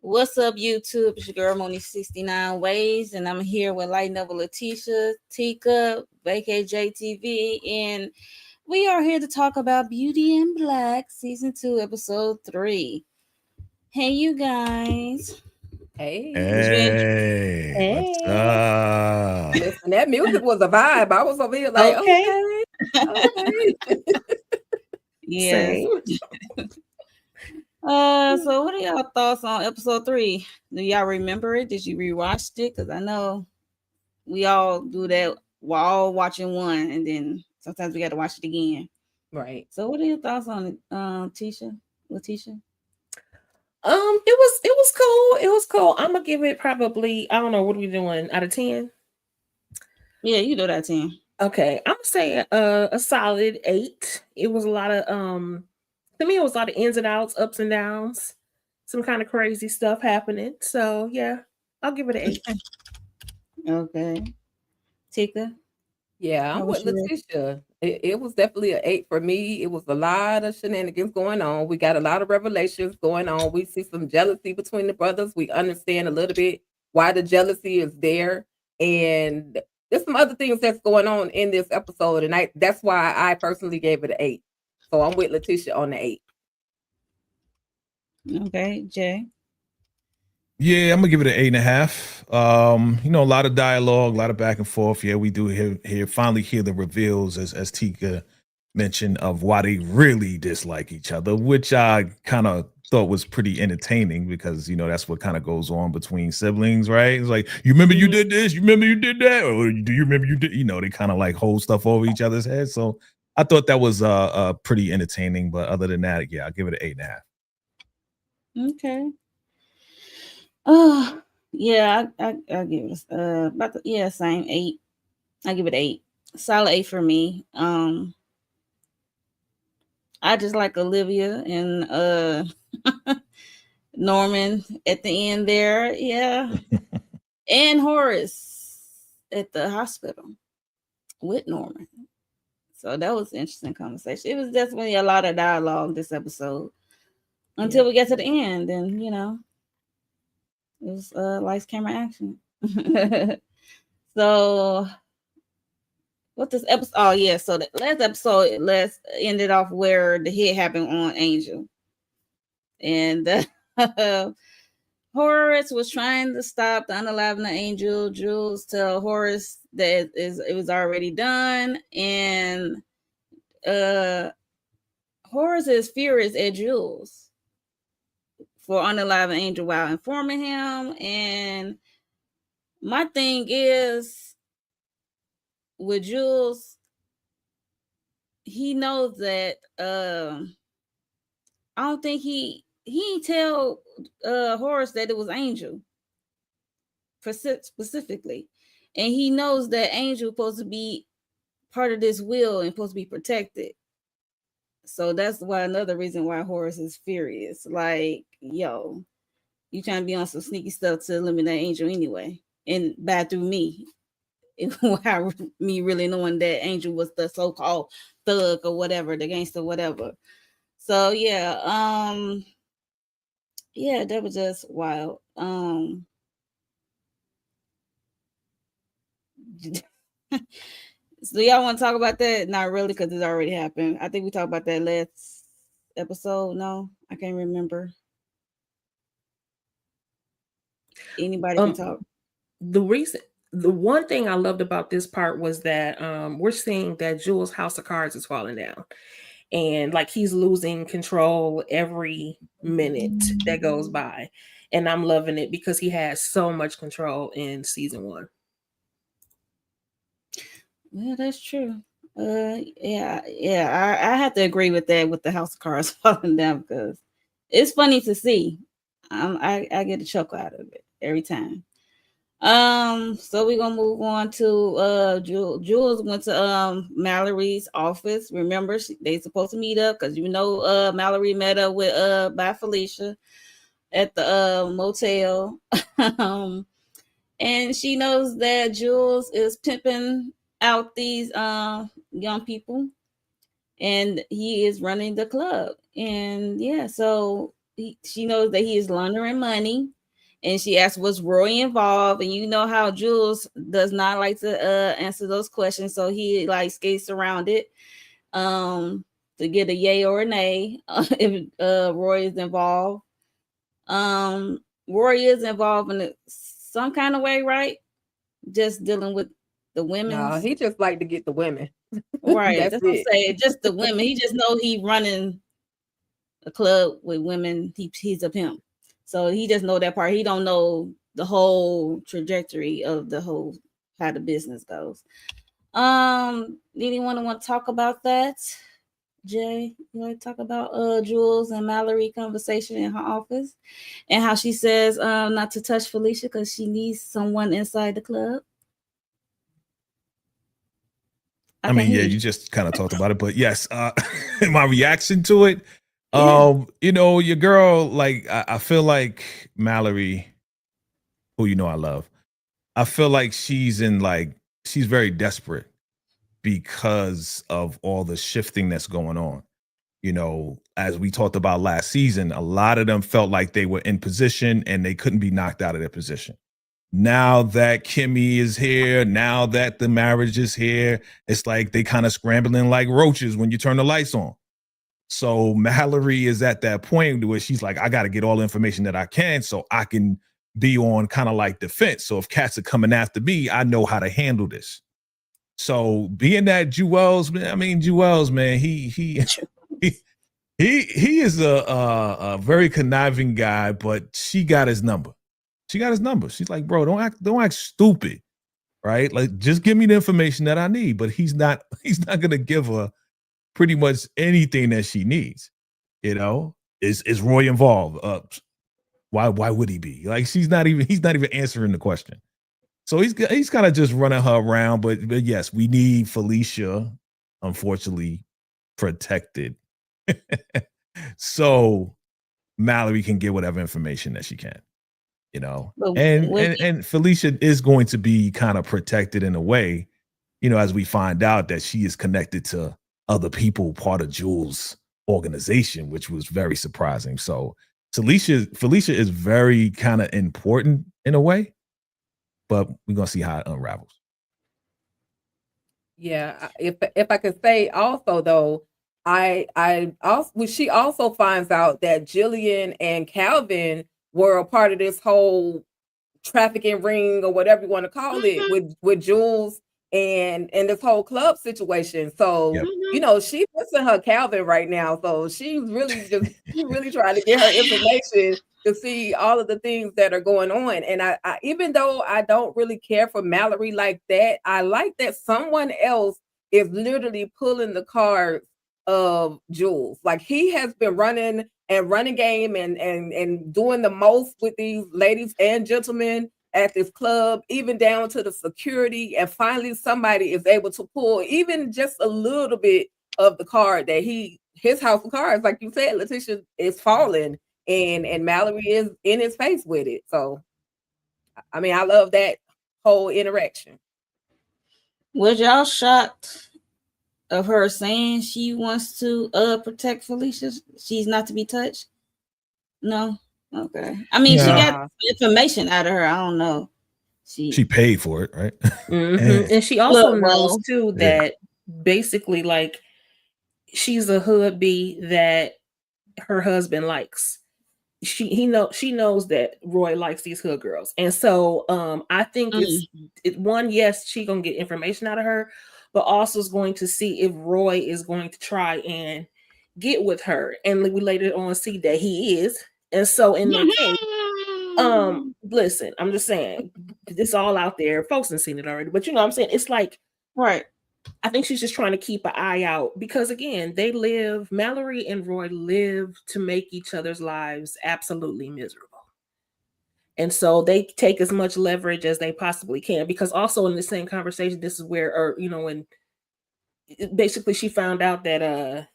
What's up, YouTube? It's your girl Moni 69 Ways, and I'm here with Light Novel Letitia, Tika, VKJTV, and we are here to talk about Beauty in Black Season 2, Episode 3. Hey, you guys. Hey. What's up? Listen, that music was a vibe. I was over here like, okay. Yes. So what are y'all thoughts on episode 3? Do y'all remember it? Did you rewatch it? Because I know we all do that while all watching one, and then sometimes we got to watch it again. Right. So what are your thoughts on it, Letitia? It was cool. It was cool. I'm gonna give it probably, I don't know, what are we doing, out of 10? Yeah, you do that 10. Okay, I'm gonna say a solid 8. It was a lot of to me it was a lot of ins and outs, ups and downs, some kind of crazy stuff happening. So yeah, I'll give it an 8. Okay. Tika? Yeah, I'm with Letitia. It was definitely an 8 for me. It was a lot of shenanigans going on. We got a lot of revelations going on. We see some jealousy between the brothers. We understand a little bit why the jealousy is there. And there's some other things that's going on in this episode. And that's why I personally gave it an 8. So I'm with Letitia on the 8. Okay, Jay? Yeah, I'm gonna give it an 8.5. A lot of dialogue, a lot of back and forth. Yeah, we do finally hear the reveals, as Tika mentioned, of why they really dislike each other, which I kind of thought was pretty entertaining because that's what kind of goes on between siblings, right? It's like, you remember you did this, you remember you did that, or do you remember you did? They kind of like hold stuff over each other's heads. So I thought that was pretty entertaining. But other than that, yeah, I'll give it an 8.5. Okay. Yeah, I give it same 8. I give it 8. Solid 8 for me. I just like Olivia and Norman at the end there. Yeah. And Horace at the hospital with Norman. So that was an interesting conversation. It was definitely a lot of dialogue this episode until we get to the end, and it was lights, camera, action. So what this episode? Oh yeah, so the last episode ended off where the hit happened on Angel, and Horace was trying to stop the unaliving the Angel. Jules tell Horace that it was already done, and Horace is furious at Jules for unaliving Angel while informing him. And my thing is, with Jules, he knows that I don't think he tell Horace that it was Angel specifically, and he knows that Angel supposed to be part of this will and supposed to be protected. So that's why another reason why Horace is furious. Like, yo, you trying to be on some sneaky stuff to eliminate Angel anyway, and bad through me. Without me really knowing that Angel was the so-called thug or whatever, the gangster, whatever. So yeah, that was just wild. So y'all want to talk about that? Not really, because it's already happened. I think we talked about that last episode. No, I can't remember. Anybody can talk. The one thing I loved about this part was that we're seeing that Jules' house of cards is falling down, and like he's losing control every minute that goes by, and I'm loving it because he has so much control in season 1. Yeah, that's true. I have to agree with that, with the house of cards falling down, because it's funny to see. I get a chuckle out of it every time. So we're gonna move on to Jules went to Mallory's office. Remember, they supposed to meet up because Mallory met up with by Felicia at the motel. And she knows that Jules is pimping out these young people, and he is running the club. And yeah, so she knows that he is laundering money. And she asked, was Roy involved? And you know how Jules does not like to answer those questions, so he like skates around it to get a yay or a nay if Roy is involved. Roy is involved in some kind of way, right? Just dealing with the women. No, he just like to get the women. Right. That's what I'm saying. Just the women. He just know he running a club with women. He's a pimp. So he just know that part. He don't know the whole trajectory of the whole how the business goes. Anyone want to talk about that? Jay, you want to talk about Jules and Mallory conversation in her office and how she says not to touch Felicia because she needs someone inside the club? I mean, yeah, you just kind of talked about it, but yes, my reaction to it, your girl, like, I feel like Mallory, who I love, I feel like she's very desperate because of all the shifting that's going on. As we talked about last season, a lot of them felt like they were in position and they couldn't be knocked out of their position. Now that Kimmy is here, now that the marriage is here, it's like they kind of scrambling like roaches when you turn the lights on. So Mallory is at that point where she's like, I got to get all the information that I can so I can be on kind of like defense. So if cats are coming after me, I know how to handle this. So being that Juelz, man, he is a very conniving guy, but she got his number. She's like, bro, don't act stupid, right? Like, just give me the information that I need. But he's not gonna give her pretty much anything that she needs. Is Roy involved? Why would he be? Like, he's not even answering the question. So he's kind of just running her around. But yes, we need Felicia, unfortunately, protected, so Mallory can get whatever information that she can. And Felicia is going to be kind of protected in a way, as we find out that she is connected to other people, part of Jules' organization, which was very surprising. So Felicia is very kind of important in a way, but we're going to see how it unravels. Yeah. If I could say also though, she also finds out that Jillian and Calvin were a part of this whole trafficking ring or whatever you want to call it with Jules and this whole club situation. So, she's missing her Calvin right now. So she's really trying to get her information to see all of the things that are going on. And I even though I don't really care for Mallory like that, I like that someone else is literally pulling the cards of Jules. Like, he has been running game and doing the most with these ladies and gentlemen at this club, even down to the security. And finally somebody is able to pull even just a little bit of the card that his house of cards, like you said, Letitia, is falling and Mallory is in his face with it. So I mean, I love that whole interaction. Was y'all shocked of her saying she wants to protect Felicia? She's not to be touched? No? Okay. I mean, she got information out of her. I don't know. She paid for it, right? Mm-hmm. And she also knows too that basically, like, she's a hood bee that her husband likes. She knows that Roy likes these hood girls. And so I think yes, she gonna get information out of her, but also is going to see if Roy is going to try and get with her. And we later on see that he is. And so in that case, listen, I'm just saying, it's all out there. Folks have seen it already, but I'm saying, it's like, right. I think she's just trying to keep an eye out because, again, Mallory and Roy live to make each other's lives absolutely miserable. And so they take as much leverage as they possibly can, because also in the same conversation, this is where, or when basically she found out that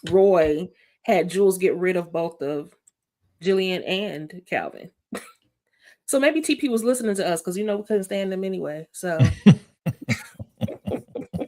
Roy had Jules get rid of both of Jillian and Calvin. So maybe TP was listening to us, because we couldn't stand them anyway. So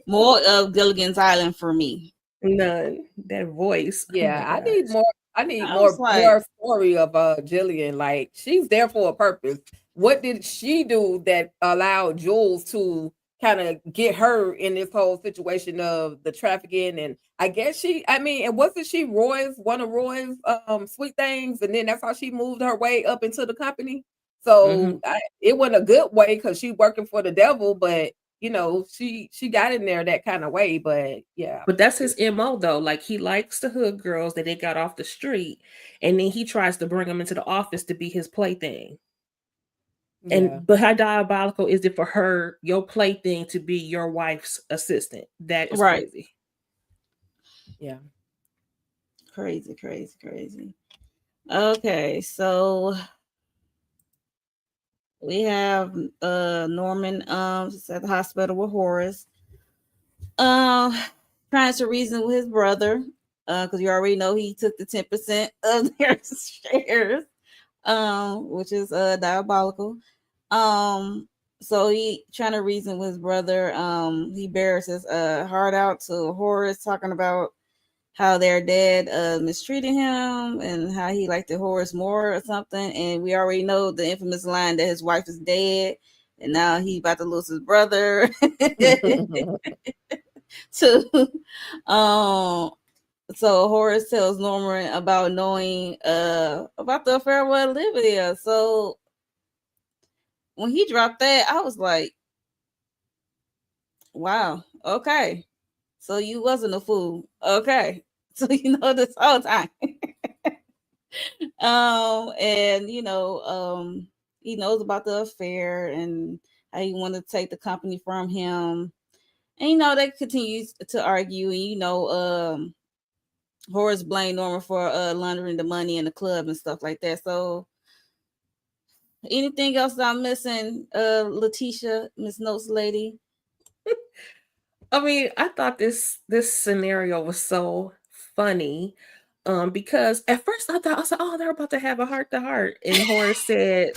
more of Gilligan's Island for me. None. That voice. Yeah, Oh I need more. I need I more was like- more story of Jillian. Like, she's there for a purpose. What did she do that allowed Jules to kind of get her in this whole situation of the trafficking? And I guess and wasn't she one of Roy's sweet things? And then that's how she moved her way up into the company. So it wasn't a good way, because she working for the devil, but she got in there that kind of way. But yeah, But that's his MO though. Like, he likes the hood girls that they got off the street, and then he tries to bring them into the office to be his plaything. But how diabolical is it for your plaything, to be your wife's assistant? That is Right. crazy. Yeah. Crazy. Okay, so we have Norman at the hospital with Horace, trying to reason with his brother, because you already know he took the 10% of their shares, which is diabolical. So he trying to reason with his brother. He bears his heart out to Horace, talking about how their dad mistreated him and how he liked the Horace more or something. And we already know the infamous line that his wife is dead, and now he about to lose his brother. So Horace tells Norman about knowing about the affair with Olivia. So when he dropped that, I was like, wow, okay. So you wasn't a fool. Okay. So this whole time. And he knows about the affair and how he wanted to take the company from him. And they continue to argue, and Horace blamed Norman for laundering the money in the club and stuff like that. So anything else that I'm missing, Letitia, Miss Notes lady? I mean, I thought this scenario was so funny, because at first I was like, oh, they're about to have a heart-to-heart, and Horace said,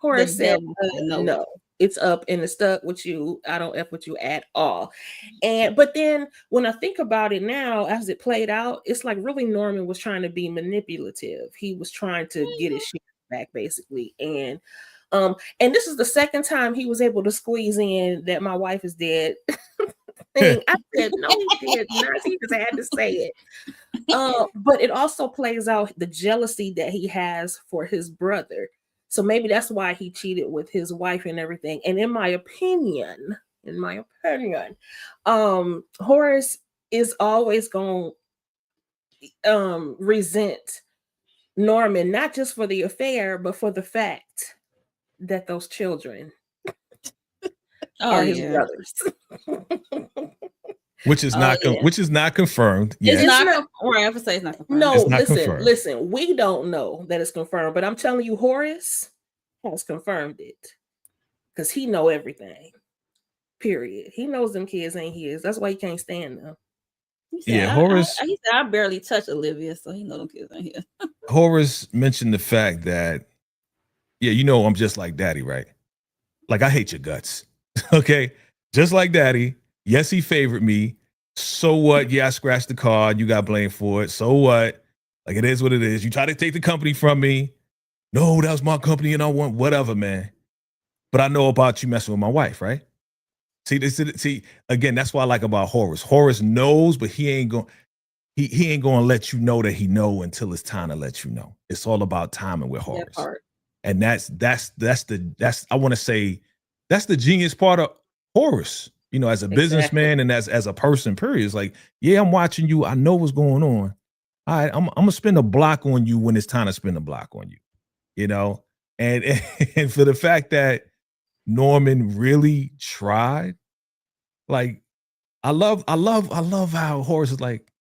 no, it's up and it's stuck with you. I don't F with you at all. But then when I think about it now, as it played out, it's like really Norman was trying to be manipulative. He was trying to get his shit back, basically. And this is the second time he was able to squeeze in that my wife is dead thing. I said, no, he did not. He just had to say it. But it also plays out the jealousy that he has for his brother. So maybe that's why he cheated with his wife and everything. And in my opinion, Horace is always going to resent Norman, not just for the affair, but for the fact that those children are his brothers. Which is not confirmed. It's not right. I have to say it's not confirmed. No, listen, we don't know that it's confirmed, but I'm telling you, Horace has confirmed it, because he know everything. Period. He knows them kids ain't his. That's why he can't stand them. Horace. He said, I barely touch Olivia, so he know them kids ain't his. Horace mentioned the fact that, I'm just like daddy, right? Like, I hate your guts. Okay, just like daddy. Yes, he favored me. So what? Yeah, I scratched the card. You got blamed for it. So what? Like, it is what it is. You try to take the company from me. No, that was my company and I want whatever, man. But I know about you messing with my wife, right? See, again, that's what I like about Horace. Horace knows, but he ain't going to let you know that he know until it's time to let you know. It's all about timing with Horace. And that's I want to say that's the genius part of Horace. As a businessman and as a person, period. It's like, yeah, I'm watching you. I know what's going on. All right, I'm gonna spend a block on you when it's time to spend a block on you. And for the fact that Norman really tried, like, I love how Horace is like,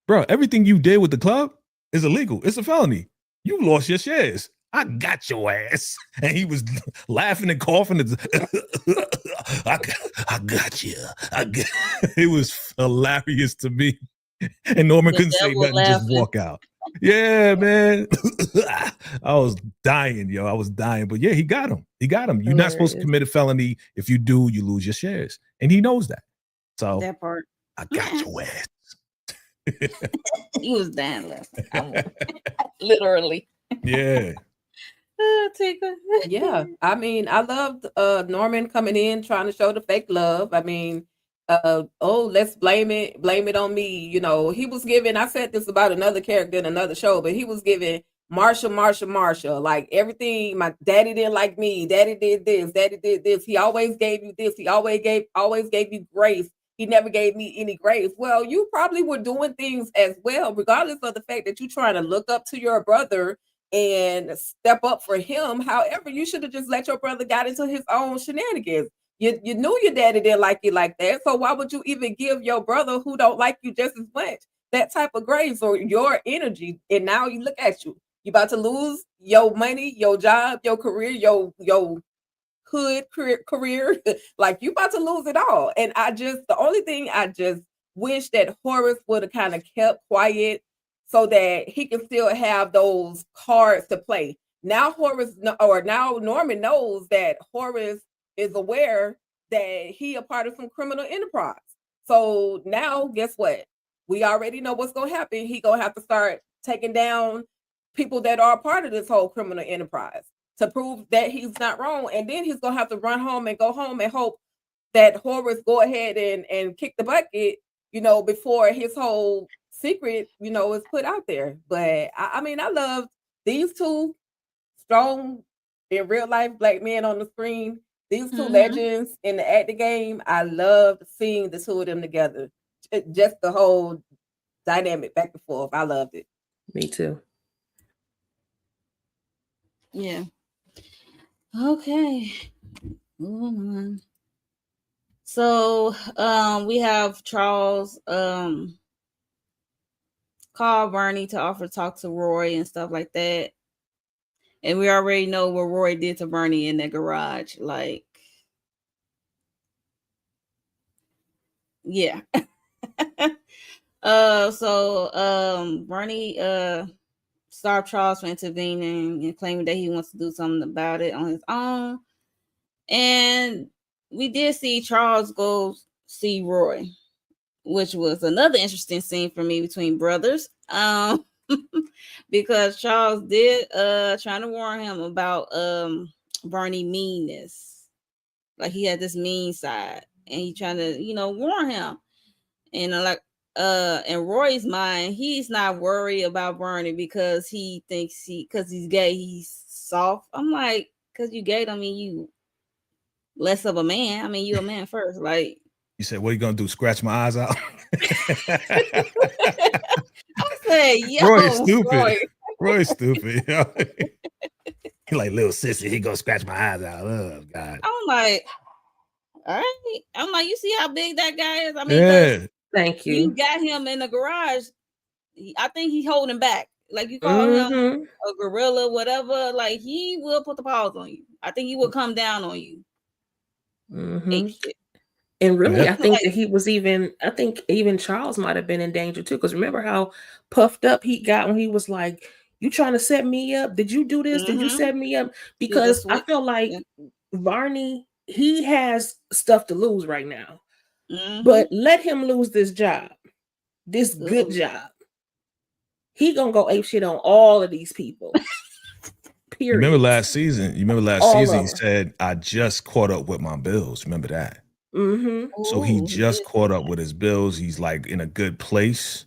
bro, everything you did with the club is illegal. It's a felony. You lost your shares. I got your ass. And he was laughing and coughing. I got you. It was hilarious to me. And Norman The couldn't say devil nothing, just laughing. walk out. Yeah, man. I was dying, yo. I was dying. But yeah, he got him. He got him. You're not supposed to Hilarious. commit a felony. If you do, you lose your shares. And he knows that. So That part. I got your ass. He was dying laughing. Literally. Yeah. Tika. Yeah, I mean, I loved Norman coming in trying to show the fake love. I mean, let's blame it on me. You know, he was giving, I said this about another character in another show, but he was giving Marsha, like everything. My daddy didn't like me, daddy did this, he always gave you this, he always gave you grace, he never gave me any grace. Well, you probably were doing things as well, regardless of the fact that you're trying to look up to your brother and step up for him. However, you should have just let your brother got into his own shenanigans. You knew your daddy didn't like you like that, so why would you even give your brother who don't like you just as much that type of grace or your energy? And now you look at you about to lose your money, your job, your career, your hood career. Like, you about to lose it all. And the only thing I just wish that Horace would have kind of kept quiet, so that he can still have those cards to play. Now Norman knows that Horace is aware that he a part of some criminal enterprise. So now, guess what? We already know what's going to happen. He going to have to start taking down people that are a part of this whole criminal enterprise to prove that he's not wrong. And then he's going to have to run home and go home and hope that Horace go ahead and kick the bucket, before his whole secret, is put out there. But I mean, I love these two strong in real life black men on the screen. These two legends in the acting game. I loved seeing the two of them together. Just the whole dynamic back and forth. I loved it. Me too. Yeah. Okay. Moving on. So we have Charles call Bernie to offer to talk to Roy and stuff like that. And we already know what Roy did to Bernie in the garage. Like, yeah. So Bernie stopped Charles from intervening and claiming that he wants to do something about it on his own. And we did see Charles go see Roy, which was another interesting scene for me between brothers. Because Charles did trying to warn him about Bernie meanness. Like, he had this mean side, and he trying to, warn him. And in Roy's mind, he's not worried about Bernie because he thinks because he's gay, he's soft. I'm like, because you gay don't mean you less of a man. I mean, you a man first. Like, you said, what are you gonna do? Scratch my eyes out? I said, yo, Roy's stupid. Roy's stupid. He like, little sissy, he gonna scratch my eyes out. Oh God. I'm like, all right. I'm like, you see how big that guy is? I mean, yeah. Thank you. You got him in the garage. I think he's holding back. Like, you call him a gorilla, whatever. Like, he will put the paws on you. I think he will come down on you. And really, I think that I think even Charles might have been in danger too. Because remember how puffed up he got when he was like, you trying to set me up? Did you do this? Did you set me up? Because I feel like Barney, he has stuff to lose right now. But let him lose this job, this good job. He gonna go ape shit on all of these people. Period. Remember last season? He said, I just caught up with my bills. Remember that? So he just caught up with his bills. He's like in a good place.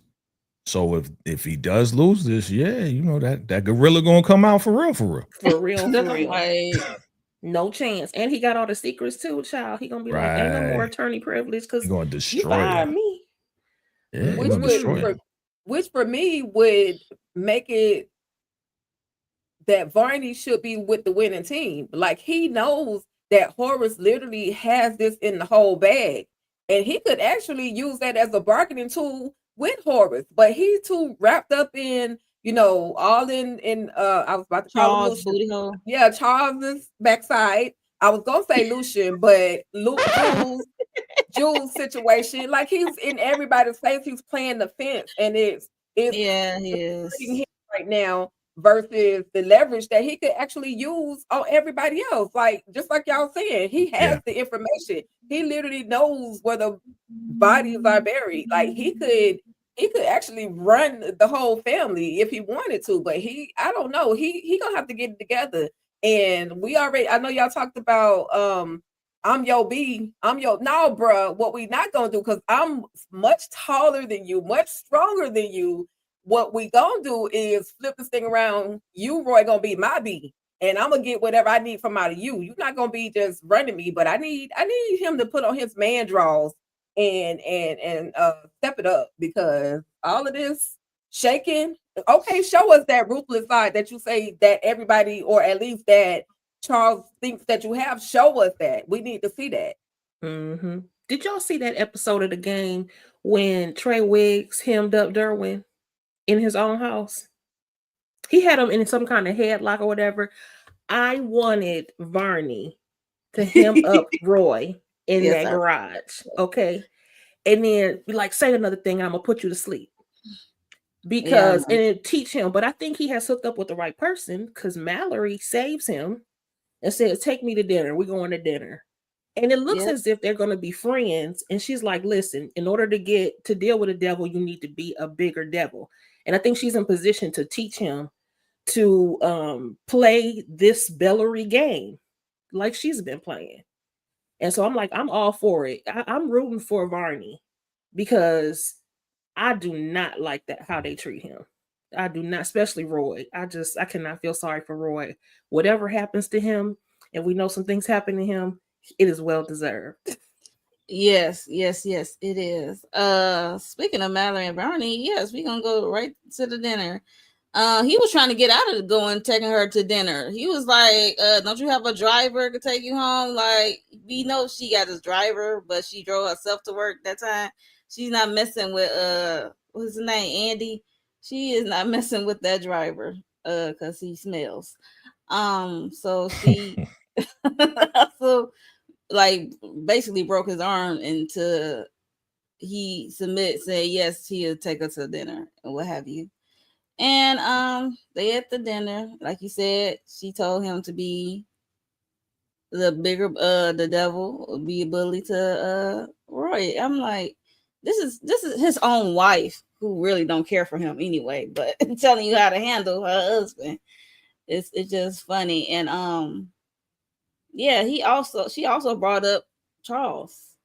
So if he does lose this, that gorilla gonna come out for real. Like, no chance. And he got all the secrets too, child. He gonna be like, ain't no more attorney privilege because he's gonna destroy me. Yeah, which for me would make it that Barney should be with the winning team. Like, he knows that Horace literally has this in the whole bag, and he could actually use that as a bargaining tool with Horace. But he's too wrapped up in, all in I was about to call him Charles Lucian. booty hole. Yeah, Charles's backside. I was gonna say Lucian, but Jules situation, like he's in everybody's face. He's playing the fence, and it's Yeah, he is. hurting him right now versus the leverage that he could actually use on everybody else. Like just like y'all saying, he has the information. He literally knows where the bodies are buried. Like he could actually run the whole family if he wanted to, but I don't know. He gonna have to get it together. And I know y'all talked about I'm your B. No, bruh. What we not gonna do, because I'm much taller than you, much stronger than you. What we gonna do is flip this thing around. You, Roy, gonna be my B, and I'm gonna get whatever I need from out of you. You're not gonna be just running me, but I need him to put on his man draws and step it up, because all of this shaking. Okay, show us that ruthless side that you say that everybody, or at least that Charles thinks that you have. Show us that. We need to see that. Mm-hmm. Did y'all see that episode of the game when Trey Wiggs hemmed up Derwin in his own house? He had him in some kind of headlock or whatever. I wanted Varney to hem up Roy in that garage. Okay. And then like say another thing, I'm gonna put you to sleep. Because and it teach him, but I think he has hooked up with the right person, because Mallory saves him and says, take me to dinner. We're going to dinner. And it looks as if they're going to be friends. And she's like, listen, in order to deal with a devil, you need to be a bigger devil. And I think she's in position to teach him to play this Bellary game like she's been playing. And so I'm like, I'm all for it. I'm rooting for Varney, because I do not like that, how they treat him. I do not, especially Roy. I cannot feel sorry for Roy. Whatever happens to him, and we know some things happen to him, it is well deserved. Yes, it is. Speaking of Mallory and Barney, yes, we're gonna go right to the dinner. He was trying to get out of going, taking her to dinner. He was like, don't you have a driver to take you home? Like, we know she got his driver, but she drove herself to work that time. She's not messing with what's his name, Andy. She is not messing with that driver because he smells. So she also like basically broke his arm until he said yes, he'll take her to dinner and what have you. And they at the dinner, like you said, she told him to be the bigger the devil, be a bully to Roy. I'm like, this is his own wife who really don't care for him anyway, but telling you how to handle her husband. It's just funny. And she also brought up Charles.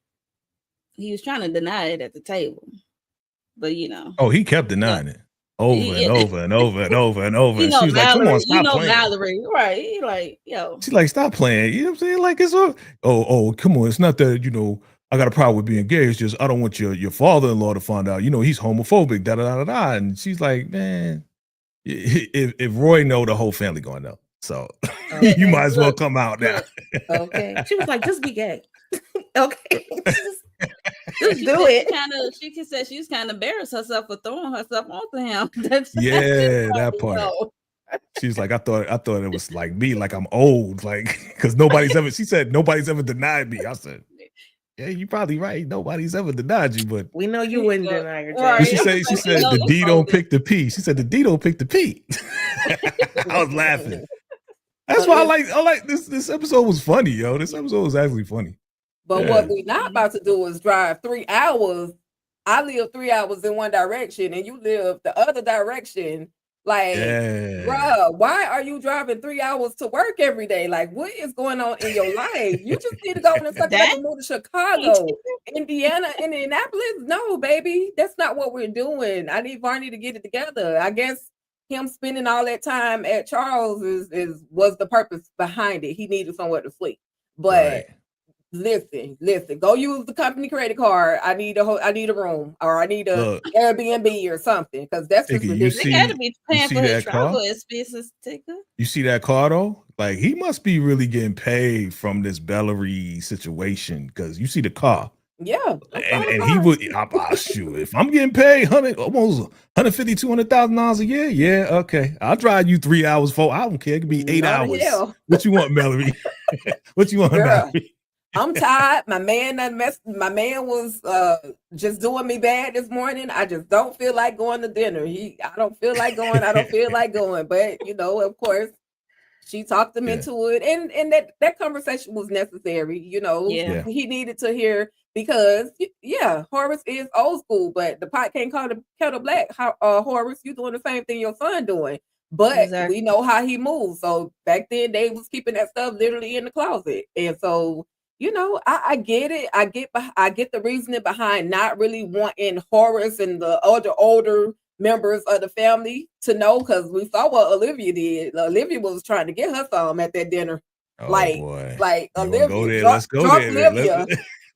He was trying to deny it at the table, but he kept denying it over and over and over and over and over. And she was Mallory, like, come on, stop playing. Mallory, right? He like, yo. She's like, stop playing. You know what I'm saying? Like, it's come on. It's not that, I got a problem with being gay. It's just I don't want your father-in-law to find out. He's homophobic. Da da da da da. And she's like, man, if Roy know, the whole family gonna know. So you might as well come out now. Okay. She was like, just be gay. Okay. Just do it. She can say she was kind of embarrassed herself for throwing herself onto him. That part. She's like, I thought it was like me, like I'm old, like because she said nobody's ever denied me. I said, yeah, you're probably right. Nobody's ever denied you, but we know you wouldn't deny her. Right. She said the D don't pick the P. She said the D don't pick the P. I was laughing. That's why I like this episode was funny, yo. This episode was actually funny. But what we're not about to do is drive 3 hours. I live 3 hours in one direction and you live the other direction. Like, bruh, why are you driving 3 hours to work every day? Like, what is going on in your life? You just need to go and move to Chicago, Indiana, Indianapolis. No, baby, that's not what we're doing. I need Varney to get it together. I guess him spending all that time at Charles was the purpose behind it. He needed somewhere to sleep. But listen, go use the company credit card. I need a room, or I need a Airbnb or something, because that's just ridiculous. They had to be paying for his travel expenses. You see that car though? Like, he must be really getting paid from this Bellary situation, because you see the car. Yeah. And he would, shoot, if I'm getting paid almost $150,000, $200,000 a year, yeah, okay, I'll drive you 3 hours, 4. I don't care. It could be 8 Not hours. hell. What you want, Melody? What you want, Girl, Melody? I'm tired. My man my man was just doing me bad this morning. I just don't feel like going to dinner. I don't feel like going. I don't feel like going. But of course, she talked him into it, and that conversation was necessary. Yeah. He needed to hear, because Horace is old school, but the pot can't call the kettle black. Horace, you doing the same thing your son doing, but we know how he moves. So back then they was keeping that stuff literally in the closet, and so I get it. I get the reasoning behind not really wanting Horace and the older members of the family to know, because we saw what Olivia did. Olivia was trying to get her some at that dinner. Oh, boy. Olivia, let's go there.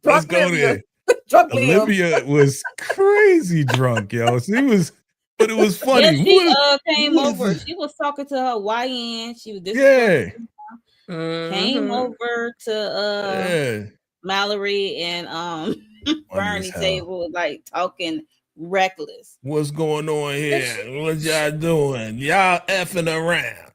Let's go there. Drunk Olivia was crazy drunk, yo. But it was funny. Yeah, she came over. She was talking to her YN. She was came over to Mallory and Bernie table, like talking reckless. What's going on here? What y'all doing? Y'all effing around.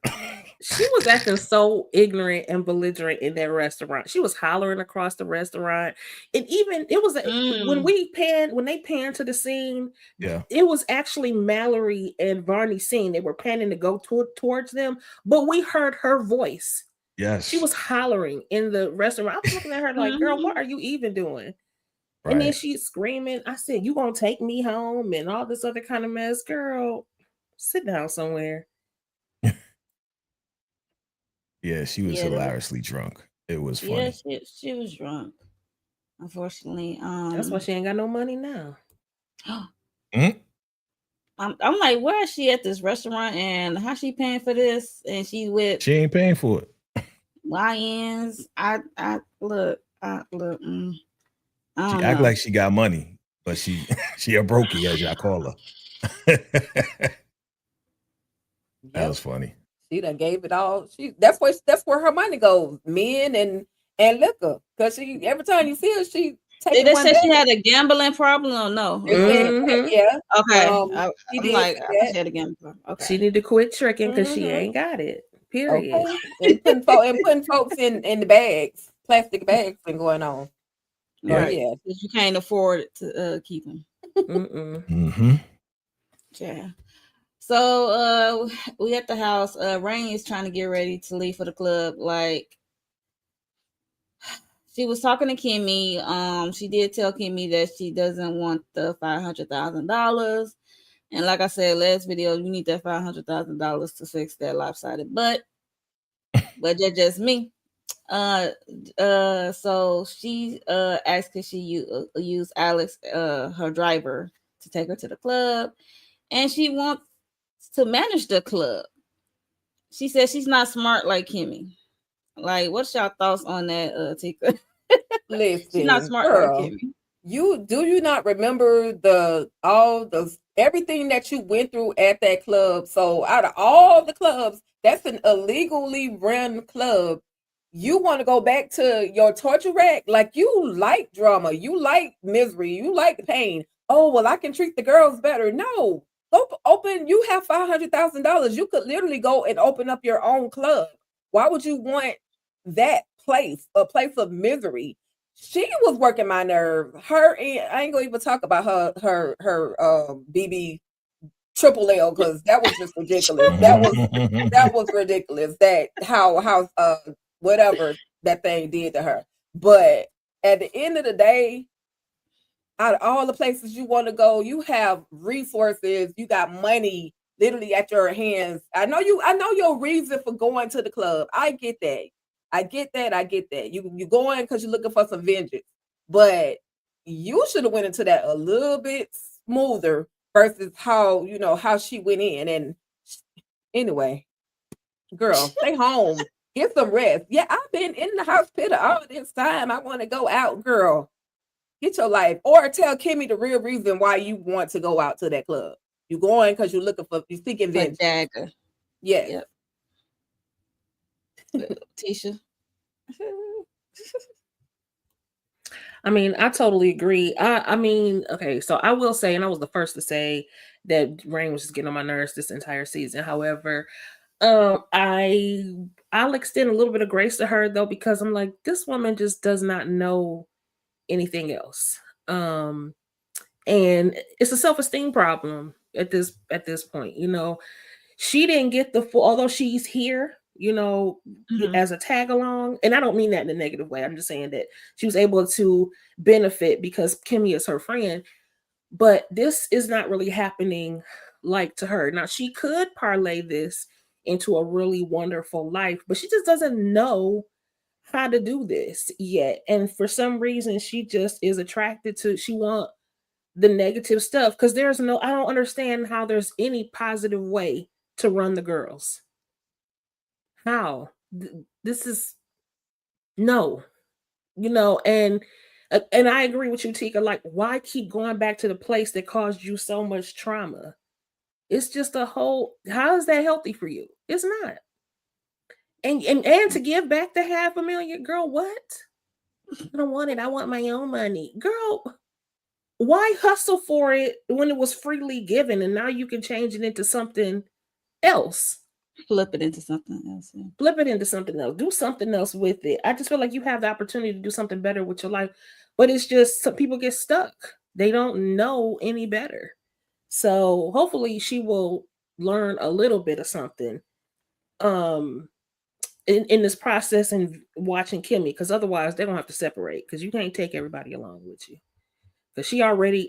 She was acting so ignorant and belligerent in that restaurant. She was hollering across the restaurant, and even it was when they panned to the scene. Yeah, it was actually Mallory and Varney's scene. They were panning to go towards them, but we heard her voice. Yes, she was hollering in the restaurant. I was looking at her like, "Girl, what are you even doing?" Right. And then she's screaming. I said, "You gonna take me home?" and all this other kind of mess. Girl, sit down somewhere. Yeah, she was hilariously drunk. It was funny. Yeah, she was drunk. Unfortunately, that's why she ain't got no money now. I'm like, where is she at this restaurant, and how she paying for this? And she ain't paying for it. YNs. I look. She act like she got money, but she a brokey, as y'all call her. That was funny. She done gave it all. That's where her money goes. Men and liquor. Because every time you see her, she takes. Did they say she had a gambling problem or no? Yeah. Okay. She had a gambling problem. Okay. She need to quit tricking because she ain't got it. Period. Okay. and putting folks in the bags, plastic bags, and going on. Right. Yeah. Because you can't afford to keep them. Yeah. So we at the house. Rain is trying to get ready to leave for the club. Like, she was talking to Kimmy. She did tell Kimmy that she doesn't want the $500,000. And like I said last video, you need that $500,000 to fix that lopsided butt. But that's just me. So she asked if she use Alex, her driver, to take her to the club, and she wants to manage the club. She says she's not smart like Kimmy. Like, what's y'all thoughts on that, Tika? Listen, she's not smart girl, like Kimmy. You not remember everything that you went through at that club? So out of all the clubs, that's an illegally run club. You want to go back to your torture rack? Like, you like drama, you like misery, you like pain. Oh, well, I can treat the girls better. No. Open. You have $500,000. You could literally go and open up your own club. Why would you want that place, a place of misery? She was working my nerve. I ain't gonna even talk about her BB Triple L, because that was just ridiculous. that was ridiculous. That how whatever that thing did to her. But at the end of the day, out of all the places you want to go, you have resources, you got money literally at your hands. I know your reason for going to the club. I get that. You going because you're looking for some vengeance. But you should have went into that a little bit smoother versus how she went in. And anyway, girl, stay home. Get some rest. Yeah, I've been in the hospital all this time. I want to go out, girl. Get your life, or tell Kimmy the real reason why you want to go out to that club. You going because you're seeking vengeance. Dagger. Yeah. Tisha. I mean, I totally agree. I mean, okay, so I will say, and I was the first to say that Rain was just getting on my nerves this entire season. However, I'll extend a little bit of grace to her though, because I'm like, this woman just does not know anything else. And it's a self-esteem problem at this point. She didn't get the full, although she's here, as a tag along. And I don't mean that in a negative way. I'm just saying that she was able to benefit because Kimmy is her friend. But this is not really happening like to her. Now, she could parlay this into a really wonderful life, but she just doesn't know how to do this yet. And for some reason, she just is attracted to, she want the negative stuff because I don't understand how there's any positive way to run the girls. How? This is no, and I agree with you, Tika. Like, why keep going back to the place that caused you so much trauma? It's just how is that healthy for you? It's not. And to give back the $500,000, girl, what? I don't want it. I want my own money. Girl, why hustle for it when it was freely given and now you can change it into something else? Flip it into something else. Yeah. Flip it into something else. Do something else with it. I just feel like you have the opportunity to do something better with your life, but it's just some people get stuck. They don't know any better. So hopefully she will learn a little bit of something in this process and watching Kimmy, because otherwise they're gonna have to separate because you can't take everybody along with you. Because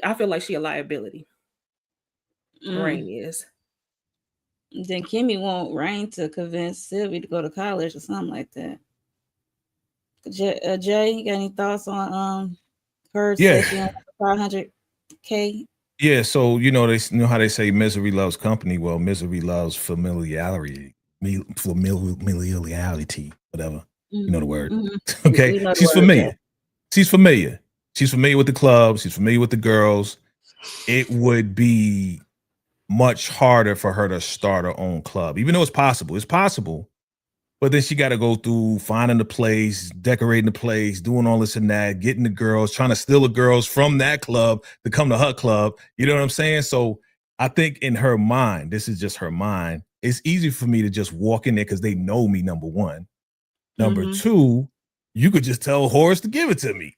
I feel like she a liability. Rain is. Then Kimmy want Rain to convince Sylvie to go to college or something like that. Jay, you got any thoughts on her? Yeah. 500K. Yeah, so they how they say misery loves company. Well, misery loves familiarity, whatever. You know the word. Mm-hmm. Okay, she's familiar. Okay. She's familiar. She's familiar with the club. She's familiar with the girls. It would be much harder for her to start her own club, even though it's possible. It's possible. But then she got to go through finding the place, decorating the place, doing all this and that, getting the girls, trying to steal the girls from that club to come to her club. You know what I'm saying? So I think in her mind, this is just her mind, it's easy for me to just walk in there because they know me, number one. Number two, you could just tell Horace to give it to me.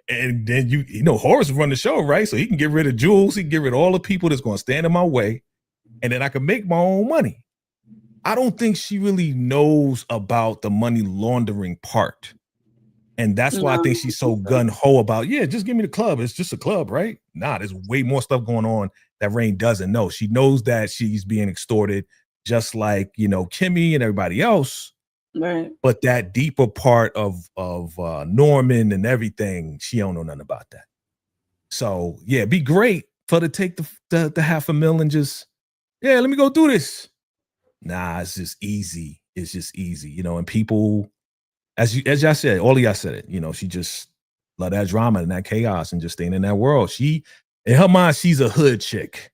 And then Horace run the show, right? So he can get rid of Jules. He can get rid of all the people that's going to stand in my way. And then I can make my own money. I don't think she really knows about the money laundering part. And that's why I think she's so gun-ho about, just give me the club. It's just a club, right? Nah, there's way more stuff going on that Rain doesn't know. She knows that she's being extorted just like, Kimmy and everybody else. Right. But that deeper part of Norman and everything, she don't know nothing about that. So, it'd be great for her to take the $500,000 and just, let me go do this. Nah, it's just easy. It's just easy, and people, as y'all said, all of y'all said it, she just love that drama and that chaos and just staying in that world. In her mind, she's a hood chick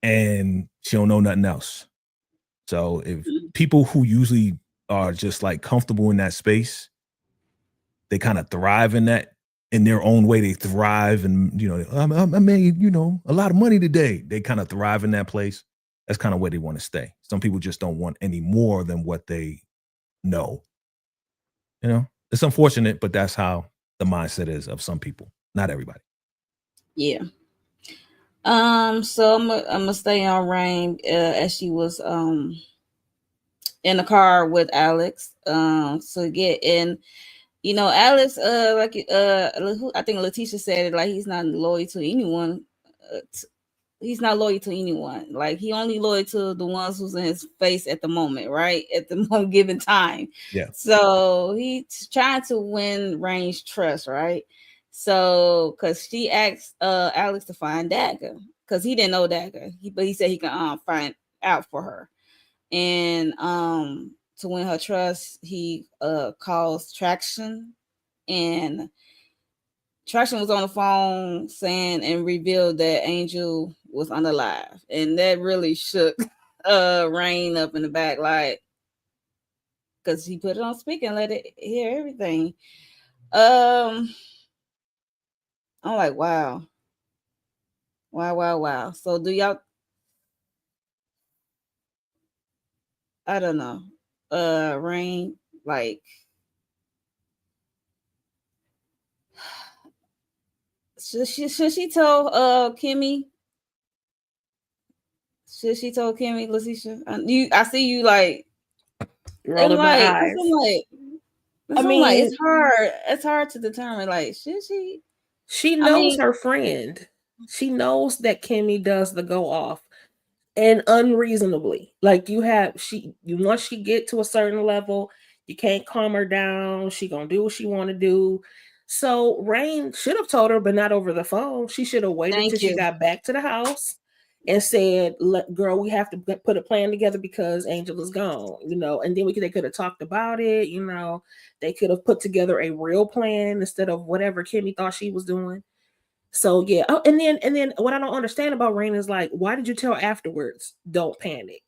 and she don't know nothing else. So if people who usually are just like comfortable in that space, they kind of thrive in that, in their own way. They thrive and, I made, a lot of money today. They kind of thrive in that place. That's kind of where they want to stay. Some people just don't want any more than what they know. It's unfortunate, but that's how the mindset is of some people, not everybody. Yeah. So I'm gonna stay on Rain as she was in the car with Alex. So and Alex, I think Letitia said it, like he's not loyal to anyone. He's not loyal to anyone. Like he only loyal to the ones who's in his face at the moment, right? At the moment given time. Yeah. So he's trying to win Rain's trust, right? So because she asked Alex to find Dagger because he didn't know Dagger, but he said he can find out for her, and to win her trust, he calls Traction, and Traction was on the phone saying and revealed that Angel was unalive, and that really shook Rain up in the back, like, because he put it on speaker and let it hear everything. I'm like, wow. Wow. So do y'all, I don't know. Rain, like, should she tell Kimmy? Should she tell Kimmy, Leticia? I see you like rolling my eyes. I mean, it's hard. It's hard to determine. Like, should she? She knows her friend. She knows that Kimmy does the go off, and unreasonably. Like once she get to a certain level, you can't calm her down. She gonna do what she want to do. So Rain should have told her, but not over the phone. She should have waited till she got back to the house and said, girl, we have to put a plan together because Angel is gone, and then they could have talked about it, they could have put together a real plan instead of whatever Kimmy thought she was doing. So yeah. Oh, and then what I don't understand about Rain is like, why did you tell afterwards? Don't panic.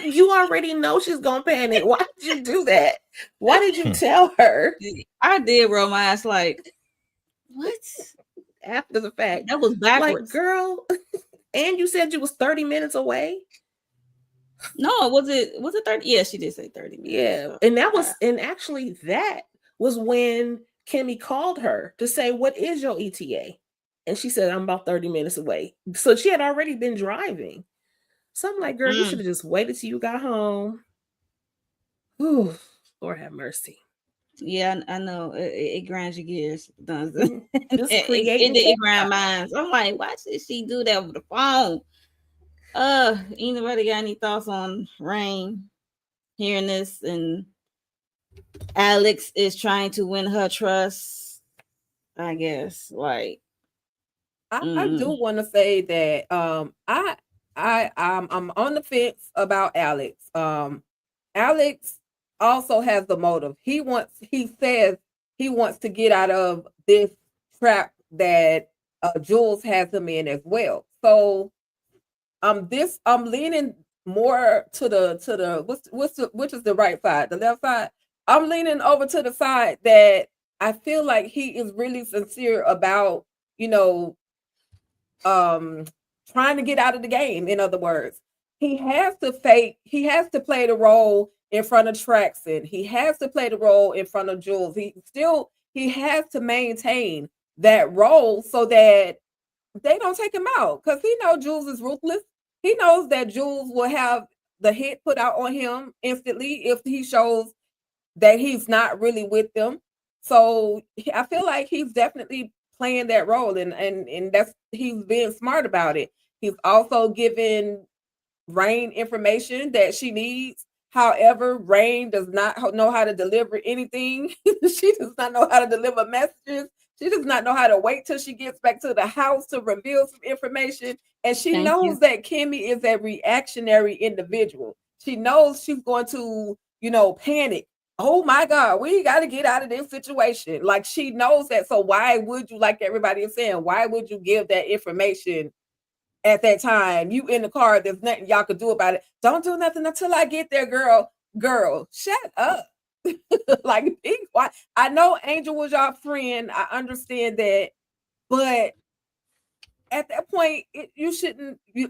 You already know she's gonna panic. Why did you do that? Why did you tell her? I did roll my ass like, what? After the fact. That was backwards. Like, girl, and you said you was 30 minutes away. No, was it 30? Yeah, she did say 30 minutes. Yeah. So. And actually that was when Kimmy called her to say, what is your ETA? And she said, I'm about 30 minutes away. So she had already been driving. So I'm like, girl, you should have just waited till you got home. Ooh, Lord have mercy. Yeah, I know. It grinds your gears. It grind minds. I'm like, why should she do that over the phone? Anybody got any thoughts on Rain hearing this? And Alex is trying to win her trust, I guess. Like, I do want to say that I'm on the fence about Alex. Alex also has the motive. He says he wants to get out of this trap that Jules has him in as well. So I'm leaning more to the which is the right side, the left side. I'm leaning over to the side that I feel like he is really sincere about, trying to get out of the game. In other words, he has to play the role in front of Traxon. He has to play the role in front of Jules. He has to maintain that role so that they don't take him out, because he knows Jules is ruthless. He knows that Jules will have the hit put out on him instantly if he shows that he's not really with them. So I feel like he's definitely playing that role, and that's, he's being smart about it. He's also giving Rain information that she needs. However, Rain does not know how to deliver anything. She does not know how to deliver messages. She does not know how to wait till she gets back to the house to reveal some information. And she knows that Kimmy is a reactionary individual. She knows she's going to, panic. Oh my God, we got to get out of this situation. Like, she knows that. So why would you, like everybody is saying, why would you give that information at that time? You in the car, there's nothing y'all could do about it. Don't do nothing until I get there, girl. Girl, shut up. Like, be quiet. I know Angel was your friend. I understand that. But at that point, you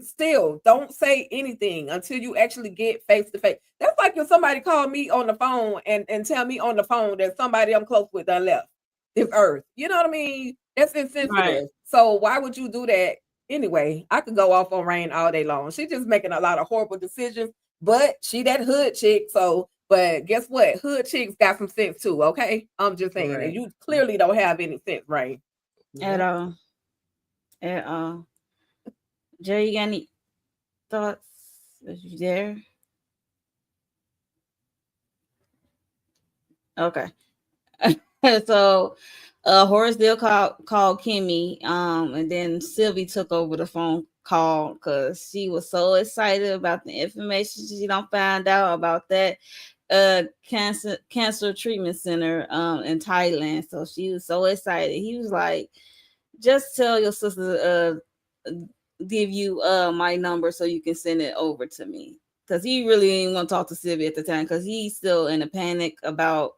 still don't say anything until you actually get face to face. That's like if somebody called me on the phone and tell me on the phone that somebody I'm close with done left this earth. You know what I mean? That's insensitive. Right. So why would you do that? Anyway, I could go off on Rain all day long. She's just making a lot of horrible decisions, but she that hood chick. So, but guess what? Hood chicks got some sense too, okay? I'm just saying. Right. And you clearly don't have any sense, Rain. At all. At all. Jerry, you got any thoughts? Are you there? Okay. So Horace Dill called Kimmy, and then Sylvie took over the phone call because she was so excited about the information she don't find out about that cancer treatment center in Thailand. So she was so excited. He was like, just tell your sister give you my number so you can send it over to me, because he really didn't want to talk to Sylvie at the time because he's still in a panic about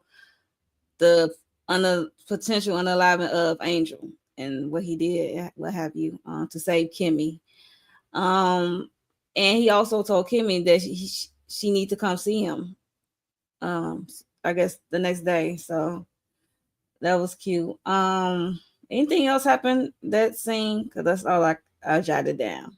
the on the potential unaliving of Angel and what he did, what have you, to save Kimmy. And he also told Kimmy that she need to come see him. I guess the next day. So that was cute. Anything else happened that scene? Because that's all I jotted down.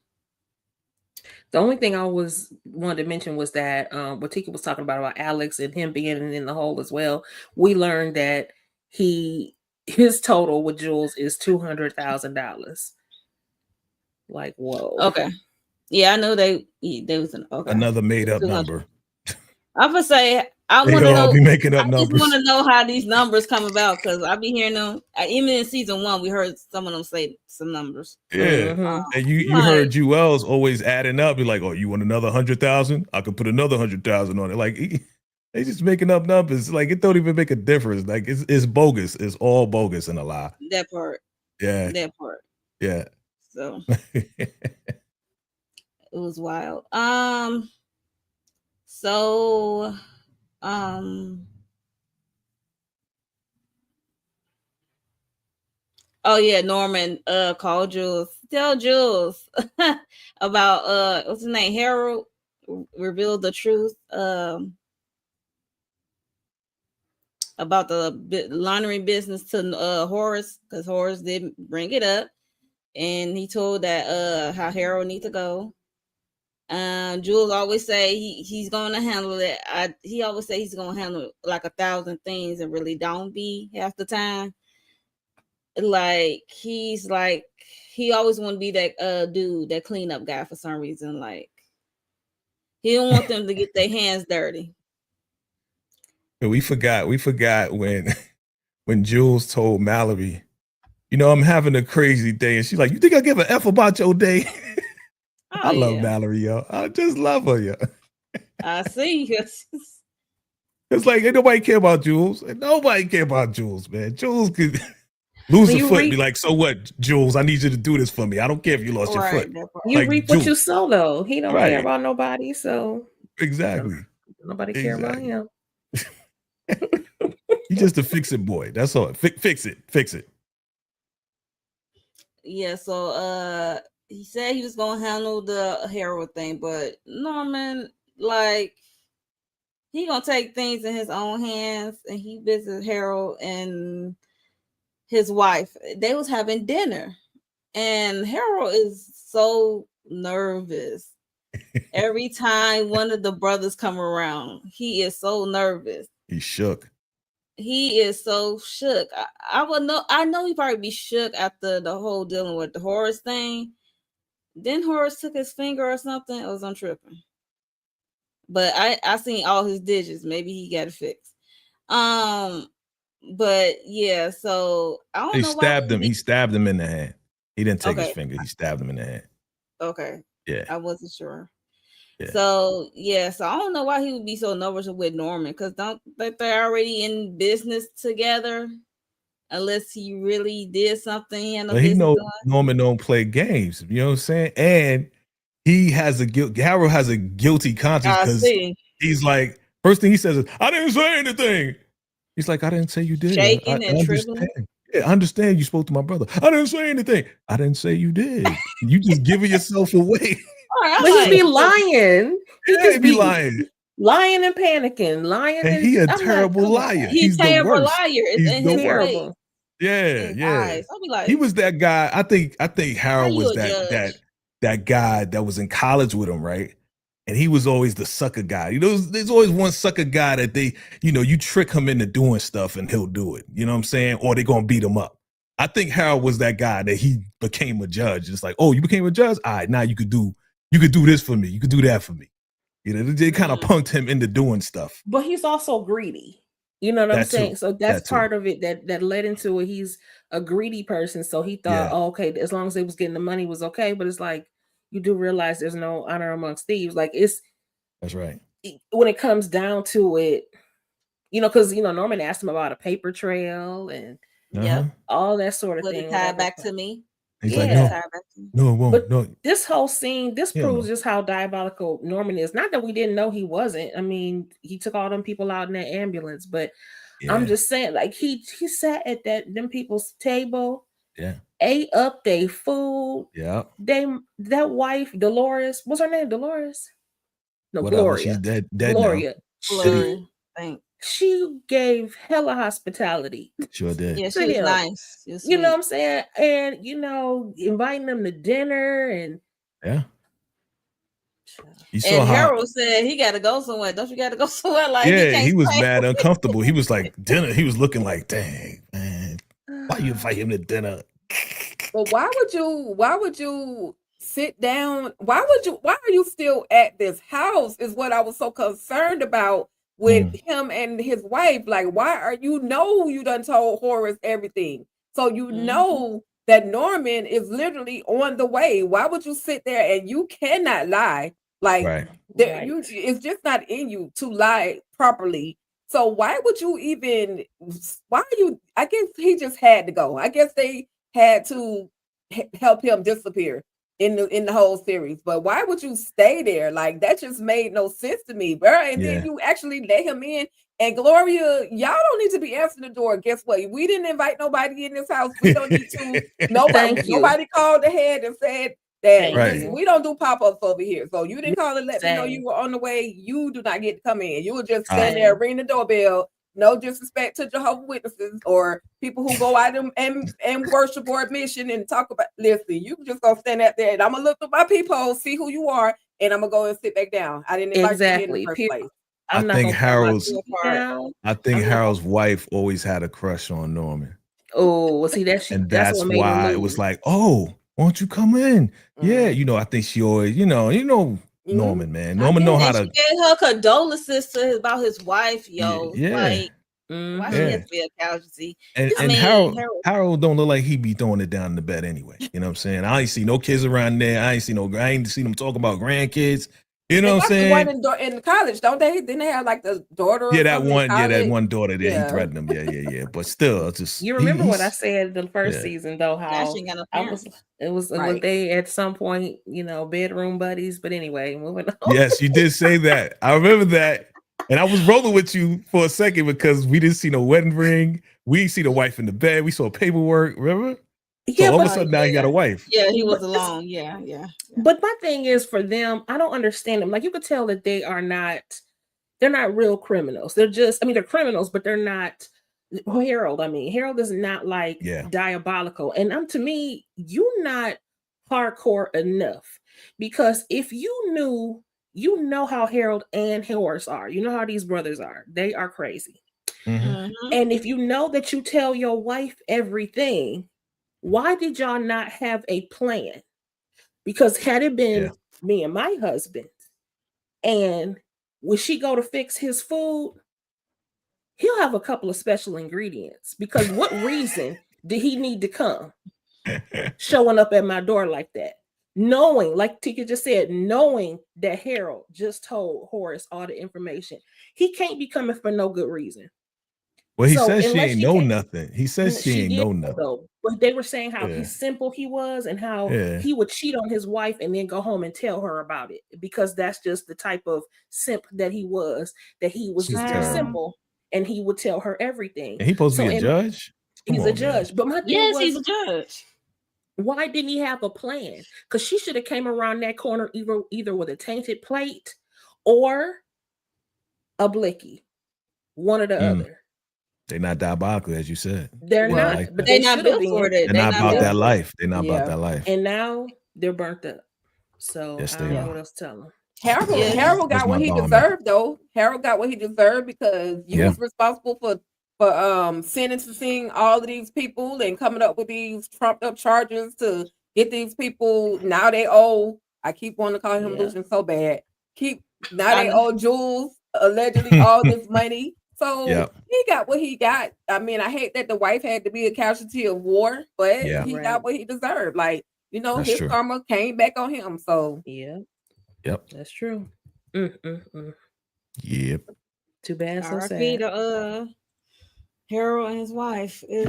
The only thing I wanted to mention was that what Tika was talking about Alex and him being in the hole as well. We learned that his total with Jules is $200,000. Like, whoa. Okay. Yeah, I know they was another made up number. I'm gonna say I want to know. Be making up numbers. I just want to know how these numbers come about because I be hearing them. Even in season 1, we heard some of them say some numbers. Yeah, and you heard Juelz always adding up. Be like, oh, you want another 100,000? I could put another 100,000 on it. Like they just making up numbers. Like it don't even make a difference. Like it's bogus. It's all bogus and a lie. That part. Yeah. That part. Yeah. So it was wild. So oh yeah, Norman called Jules. Tell Jules about what's his name? Harold revealed the truth about the laundry business to Horace, because Horace didn't bring it up, and he told that how Harold need to go. Jules always say he's going to handle it. He always say he's going to handle like 1,000 things and really don't be half the time. Like he always want to be that dude, that cleanup guy for some reason. Like he don't want them to get their hands dirty. We forgot when Jules told Mallory, I'm having a crazy day, and she's like, you think I give a F about your day? I love Mallory, yo. I just love her, yo. I see. It's like ain't nobody care about Jules. Nobody care about Jules, man. Jules could lose a foot and be like, so what, Jules? I need you to do this for me. I don't care if you lost your foot. You reap what you sow, though. He don't care about nobody, so exactly. Nobody care about him. He's just a fix-it boy. That's all. Fix it. Yeah. So he said he was gonna handle the Harold thing, but Norman, like, he gonna take things in his own hands, and he visited Harold and his wife. They was having dinner, and Harold is so nervous. Every time one of the brothers come around, he is so nervous. He's shook. He is so shook. I know he probably be shook after the whole dealing with the Horace thing. Then Horace took his finger or something. It was on tripping. But I seen all his digits. Maybe he got it fixed. But yeah, so I don't know. He stabbed him in the hand. He didn't take his finger. He stabbed him in the hand. Okay. Yeah. I wasn't sure. Yeah. So I don't know why he would be so nervous with Norman, because don't think they're already in business together, unless he really did something. He knows Norman don't play games. You know what I'm saying? And he has Harold has a guilty conscience because he's like, first thing he says is, I didn't say anything. He's like, I didn't say you did. Shaking and trembling. Yeah, I understand you spoke to my brother. I didn't say anything. I didn't say you did. You just giving yourself away. But he be lying. He just be lying. Lying and panicking. Lying. And he a terrible liar. He's a terrible liar. He's the worst. Yeah. Like, he was that guy. I think Harold was that guy that was in college with him, right? And he was always the sucker guy. There's always one sucker guy that you trick him into doing stuff and he'll do it. You know what I'm saying? Or they're gonna beat him up. I think Harold was that guy that he became a judge. It's like, oh, you became a judge? All right, now you could do this for me. You could do that for me. They kind of punked him into doing stuff. But he's also greedy. You know what I'm saying? So that's part of it that led into it. He's a greedy person. So he thought, oh, okay, as long as they was getting the money was okay. But it's like, you do realize there's no honor amongst thieves. Like that's right. When it comes down to it, because Norman asked him about a paper trail and all that sort of thing. Tie back to me. He's like, no, it won't. But no. This whole scene, proves just how diabolical Norman is. Not that we didn't know he wasn't. I mean, he took all them people out in that ambulance, but I'm Yeah. just saying, like he sat at them people's table, Yeah. ate up their food. Yeah. That wife, Dolores, what's her name? Dolores? No, Whatever. She's Gloria. dead now. Gloria. Gloria, thank. She gave hella hospitality Sure did. Yeah, to she was him. nice. She was You know what sweet. I'm saying? And inviting them to dinner and Yeah. You saw And how Harold said he got to go somewhere. Don't you got to go somewhere? Like yeah, can't he was stay. mad uncomfortable. He was like dinner. He was looking like, dang, man, why you invite him to dinner? Well, why would you sit down? Why are you still at this house is what I was so concerned about with him and his wife. Like, why are you done told Horace everything. So you know that Norman is literally on the way. Why would you sit there and you cannot lie? Like Right. it's just not in you to lie properly. So why would you even I guess he just had to go. I guess they had to help him disappear in the whole series. But why would you stay there? Like that just made no sense to me, bro. And then you actually let him in. And Gloria, y'all don't need to be answering the door. Guess what? We didn't invite nobody in this house. We don't need to. Nobody called ahead and said that Right. we don't do pop-ups over here. So you didn't call and let me know you were on the way. You do not get to come in. You were just stand there, ring the doorbell. No disrespect to Jehovah's Witnesses or people who go out and worship or admission and talk about. Listen, you just gonna stand out there and I'm gonna look through my peephole, see who you are, and I'm gonna go and sit back down. I didn't invite you in the first place. I think Harold's wife always had a crush on Norman. Oh, see and that's why it was like, oh, won't you come in? Yeah, I think she always, Norman, man. Norman know how to. She gave her condolences about his wife, yo. Yeah. Like, why she has to be a casualty? And Harold don't look like he be throwing it down in the bed anyway. You know what I'm saying? I ain't see no kids around there. I ain't seen them talking about grandkids. You know what I'm saying? One in college, don't they? Didn't they have like the daughter? That one daughter there. He threatened him. Yeah. But still, just you remember what I said the first season though? How it was they at some point, bedroom buddies. But anyway, moving on. Yes, you did say that. I remember that, and I was rolling with you for a second because we didn't see no wedding ring. We didn't see the wife in the bed. We saw paperwork. Remember? So all of a sudden now he got a wife. Yeah, he was alone. Yeah. But my thing is for them, I don't understand them. Like you could tell that they're not real criminals. They're they're criminals, but they're not Harold. Harold is not like diabolical. And to me, you're not hardcore enough because if you know how Harold and Horace are, you know how these brothers are. They are crazy. And if you know that you tell your wife everything, why did y'all not have a plan? Because had it been me and my husband, and when she go to fix his food, he'll have a couple of special ingredients. Because what reason did he need to come showing up at my door like that? Knowing, like Tika just said, knowing that Harold just told Horace all the information. He can't be coming for no good reason. Well, he says she ain't know nothing. He says she ain't know nothing. Though. But they were saying how simple he was and how he would cheat on his wife and then go home and tell her about it because that's just the type of simp that he was just very simple and he would tell her everything. And he's supposed to be a judge? He's a judge. But my thing was, he's a judge. Why didn't he have a plan? Because she should have came around that corner either with a tainted plate or a blicky. One or the other. They're not diabolical, as you said. They're not, like but they're not built for it. They're not about that life. They're not about that life. And now they're burnt up. So yes, I don't know what else to tell them. Harold got what he deserved, though. Harold got what he deserved because you was responsible for sentencing all of these people and coming up with these trumped up charges to get these people. Now they owe. I keep wanting to call him Lucian so bad. They owe Jules allegedly all this money. So he got what he got. I hate that the wife had to be a casualty of war, but he got what he deserved. Like, that's his karma came back on him. So Yep. That's true. Yep. Too bad, so sad. To Harold and his wife is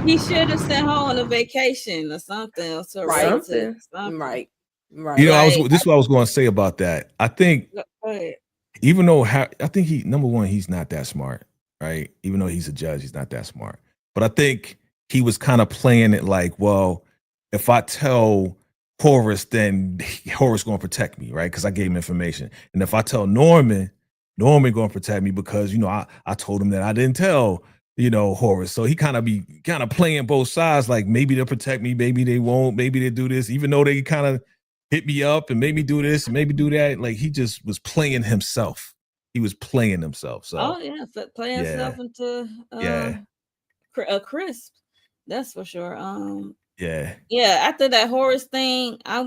he should have sent her on a vacation or something. Right. Right. You know, Like, this is what I was going to say about that. I think go ahead. even though I think number one, he's not that smart, right? Even though he's a judge, he's not that smart. But I think he was kind of playing it like, well, if I tell Horace, then Horace going to protect me, right? Because I gave him information. And if I tell Norman going to protect me because, you know, I told him that I didn't tell, you know, Horace. So he kind of playing both sides, like maybe they'll protect me, maybe they won't, maybe they do this, even though they kind of hit me up and made me do this and maybe do that. Like he just was playing himself. He was playing himself. So Oh yeah, playing himself into a crisp. That's for sure. Yeah. After that Horace thing, I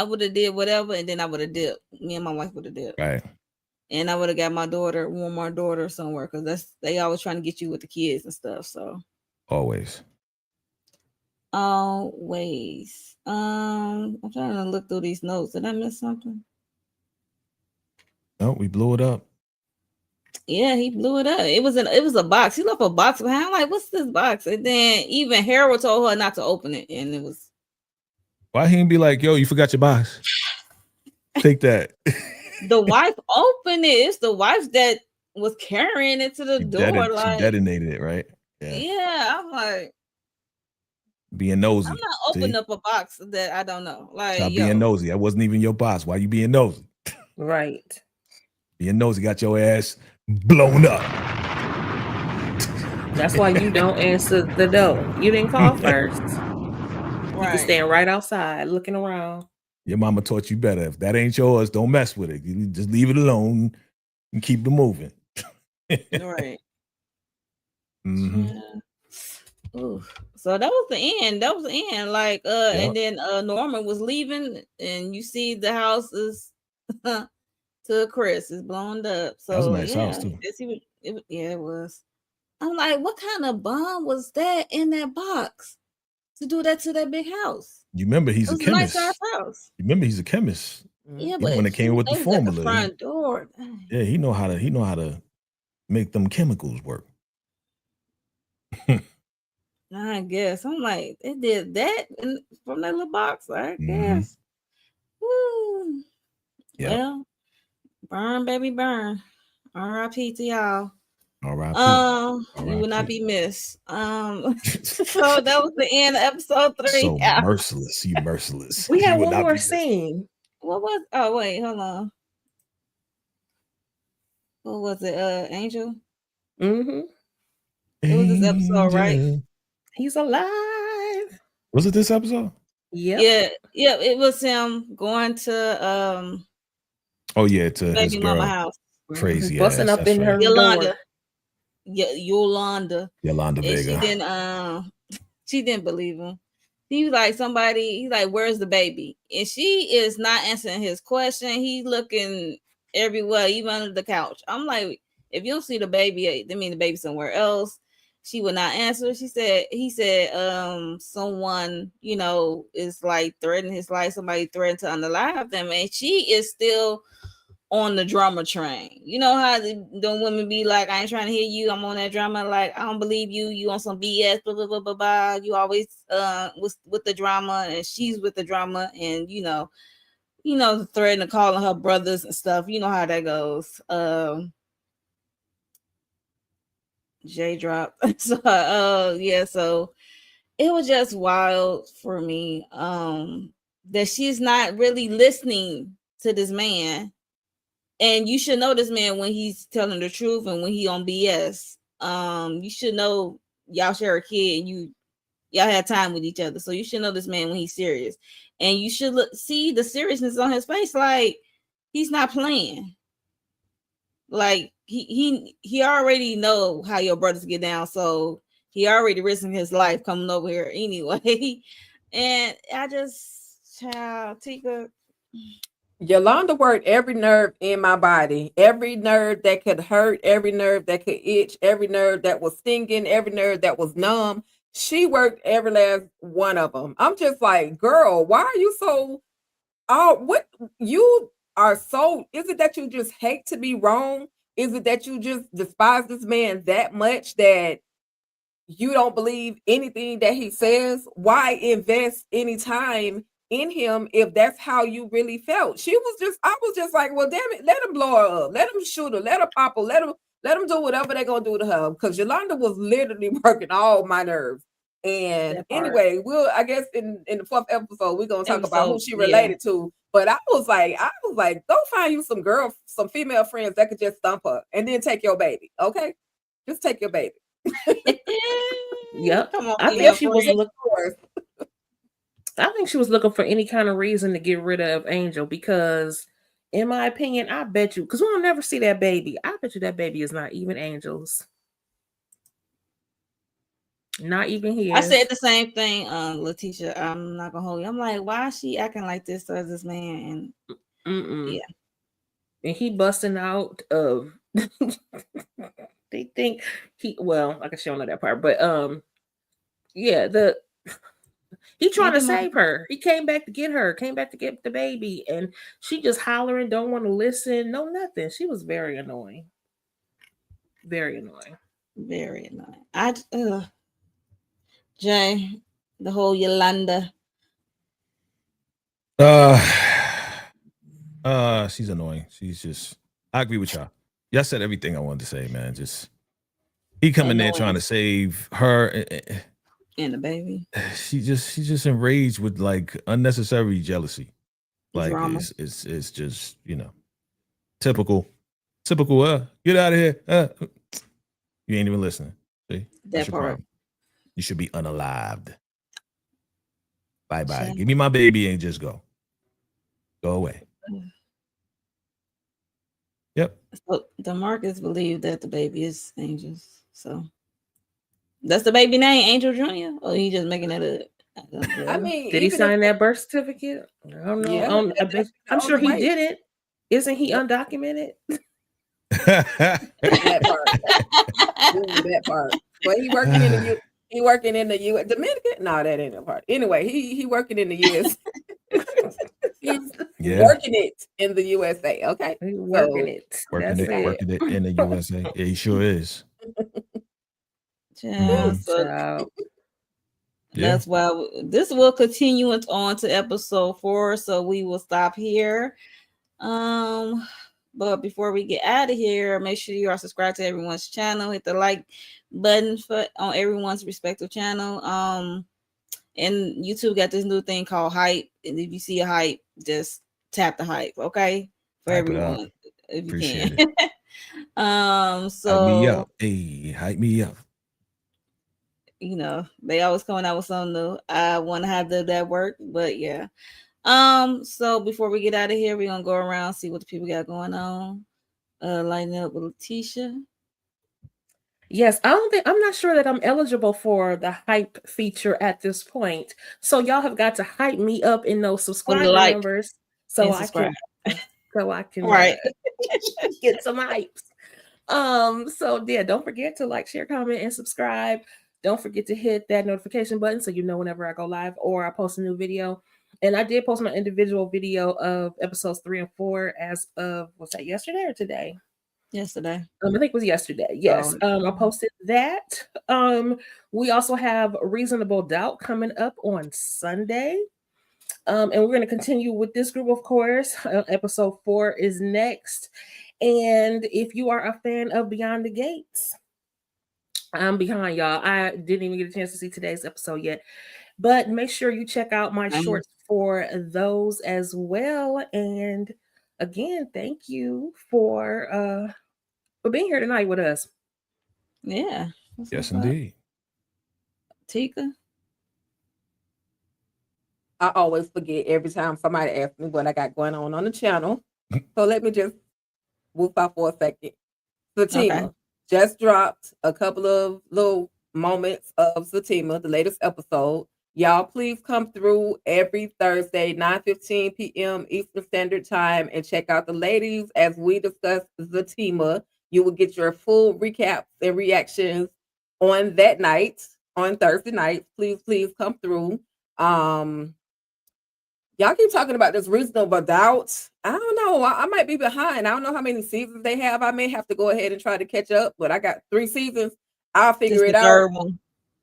would have did whatever, and then I would have dipped. Me and my wife would have dipped. Right. And I would have got one more daughter somewhere, because they always trying to get you with the kids and stuff. So always. Always. I'm trying to look through these notes. Did I miss something? No, we blew it up. Yeah, he blew it up. It was a box. He left a box behind. I'm like, what's this box? And then even Harold told her not to open it, and it was. Why he didn't be like, yo, you forgot your box? Take that. The wife opened it. It's the wife that was carrying it to the door. She detonated it, right? Yeah. I'm like, being nosy. I'm not opening up a box that I don't know. Like, stop being nosy. That wasn't even your box. Why you being nosy? Right. Being nosy got your ass blown up. That's why you don't answer the door. You didn't call first. Right. You can stand right outside looking around. Your mama taught you better. If that ain't yours, don't mess with it. You just leave it alone and keep it moving. Right. Mm-hmm. Yeah. Ooh. So that was the end. Like, and then Norman was leaving, and you see the house is to Chris is blown up. So that was a nice house too. It was. I'm like, what kind of bomb was that in that box to do that to that big house? You remember he's a chemist. Nice house. You remember he's a chemist. Yeah, but when it came with the formula, the front door. Yeah, he know how to make them chemicals work. I guess I'm like, they did that from that little box. I guess. Woo. Yep. Well, burn, baby, burn. R.I.P. to y'all. R.I.P. You will not be missed. So that was the end of episode 3. So merciless. You merciless. We have one more scene. What was? Oh wait, hold on. What was it? Angel. Mm-hmm. It was this episode, right? He's alive. Was it this episode? Yeah. It was him going to oh yeah, to baby his girl. mama house. Crazy. Busting up in her Yolanda. door. Yolanda Vega. She didn't believe him. He was like, he's like, where's the baby? And she is not answering his question. He's looking everywhere, even under the couch. I'm like, if you don't see the baby, that means the baby's somewhere else. She would not answer. He said, someone, is like threatening his life. Somebody threatened to unalive them. And she is still on the drama train. You know how the women be like, I ain't trying to hear you. I'm on that drama. Like, I don't believe you. You on some BS, blah, blah, blah, blah, blah. You always with the drama, and she's with the drama, and the threatening calling her brothers and stuff. You know how that goes. J drop. So so it was just wild for me. That she's not really listening to this man. And you should know this man when he's telling the truth and when he on BS. You should know y'all share a kid and y'all had time with each other. So you should know this man when he's serious. And you should see the seriousness on his face. Like, he's not playing. Like, he already know how your brothers get down. So he already risking his life coming over here anyway. And I just, Tika. Yolanda worked every nerve in my body, every nerve that could hurt, every nerve that could itch, every nerve that was stinging, every nerve that was numb. She worked every last one of them. I'm just like, girl, why are you so, what you are so, is it that you just hate to be wrong? Is it that you just despise this man that much that you don't believe anything that he says? Why invest any time in him if that's how you really felt. I was just like, well, damn it, let him blow her up, let him shoot her, let her pop her, let him do whatever they're gonna do to her. Because Yolanda was literally working all my nerves. And anyway, I guess in the 4th episode, we're gonna talk about who she related to. But I was like, go find you some female friends that could just stump her and then take your baby. Okay, just take your baby. Yep. Come on, I think she was looking for any kind of reason to get rid of Angel because, in my opinion, I bet you, because we'll never see that baby. I bet you that baby is not even Angel's. Not even his. I said the same thing, Letitia. I'm not gonna hold you. I'm like, why is she acting like this towards this man? And yeah, and he busting out of. They think I guess you don't know that part, but yeah, he trying to save her. He came back to get her, came back to get the baby, and she just hollering, don't want to listen, no nothing. She was very annoying. Very annoying. Very annoying. Jay, the whole Yolanda. She's annoying. She's just. I agree with y'all. Y'all said everything I wanted to say, man. Just he coming there trying to save her and the baby. She's just enraged with like unnecessary jealousy. Like it's just, you know, typical. Get out of here. You ain't even listening. See? That part. Problem. You should be unalived. Bye. Give me my baby and just go. Go away. Yep. So DeMarcus believed that the baby is Angel's. So that's the baby name, Angel Jr. Or he just making that up? I mean, did he sign that birth certificate? I don't know. Yeah, I'm sure he didn't. Isn't he undocumented? That part. Well, he working in the U.S. Dominican? No, that ain't a part. Anyway, he working in the U.S. He's working it in the USA. Okay, he's working it in the USA. Yeah, he sure is. That's why this will continue on to episode 4. So we will stop here. But before we get out of here, make sure you are subscribed to everyone's channel. Hit the like button on everyone's respective channel. And YouTube got this new thing called hype. And if you see a hype, just tap the hype, okay? For hype everyone, if you Appreciate can. So hype me up. Hey, hype me up. You know, they always coming out with something new. I want to have that work, but yeah. So before we get out of here, we're gonna go around, see what the people got going on. Lighting up with Letitia. Yes, I'm not sure that I'm eligible for the hype feature at this point. So y'all have got to hype me up in those subscriber numbers so I can right. Get some hypes. So yeah, don't forget to like, share, comment, and subscribe. Don't forget to hit that notification button so you know whenever I go live or I post a new video. And I did post my individual video of episodes 3 and 4 as of, was that yesterday or today? Yesterday. I think it was yesterday. Yes. I posted that. We also have Reasonable Doubt coming up on Sunday. And we're going to continue with this group, of course. Episode 4 is next. And if you are a fan of Beyond the Gates, I'm behind y'all. I didn't even get a chance to see today's episode yet. But make sure you check out my shorts for those as well. And again, thank you for being here tonight with us. Yeah. Yes, indeed. Tika? I always forget every time somebody asks me what I got going on the channel. So let me just whoop out for a second. Fatima just dropped a couple of little moments of Fatima, the latest episode. Y'all, please come through every Thursday, 9:15 p.m. Eastern Standard Time, and check out the ladies as we discuss Fatima. You will get your full recaps and reactions on that night, on Thursday night. Please come through. Y'all keep talking about this Reasonable Doubt. I don't know. I might be behind. I don't know how many seasons they have. I may have to go ahead and try to catch up, but I got 3 seasons. I'll figure it out.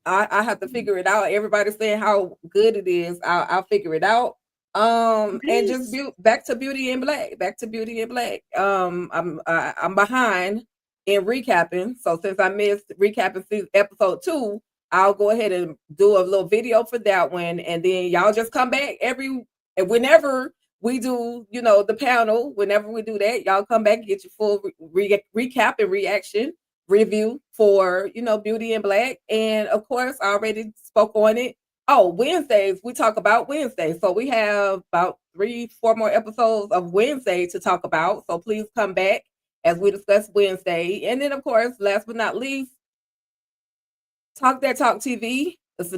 I have to figure it out. Everybody's saying how good it is. I'll figure it out. And just back to Beauty in Black. I'm behind in recapping. So since I missed recapping episode 2, I'll go ahead and do a little video for that one, and then y'all just come back whenever we do, the panel. Whenever we do that, y'all come back and get your full recap and reaction review for Beauty in Black. And of course, I already spoke on it. Oh, Wednesdays, we talk about Wednesday. So we have about 3-4 more episodes of Wednesday to talk about. So please come back as we discuss Wednesday. And then, of course, last but not least, Talk That Talk TV. It's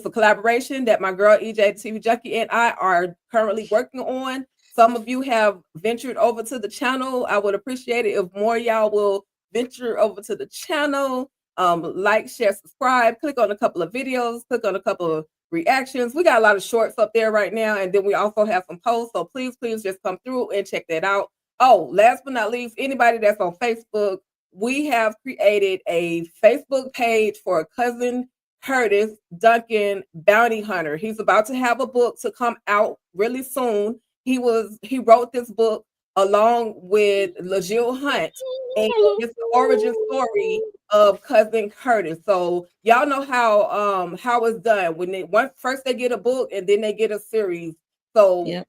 a collaboration that my girl EJ, the TV Junkie, and I are currently working on. Some of you have ventured over to the channel. I would appreciate it if more y'all will venture over to the channel. Like, share, subscribe, click on a couple of videos, click on a couple of reactions. We got a lot of shorts up there right now, and then we also have some posts. So please just come through and check that out. Oh, last but not least, anybody that's on Facebook, we have created a Facebook page for Cousin Curtis Duncan Bounty Hunter. He's about to have a book to come out really soon. He wrote this book along with LaJill Hunt, and it's the origin story of Cousin Curtis. So y'all know how it's done when first they get a book and then they get a series. So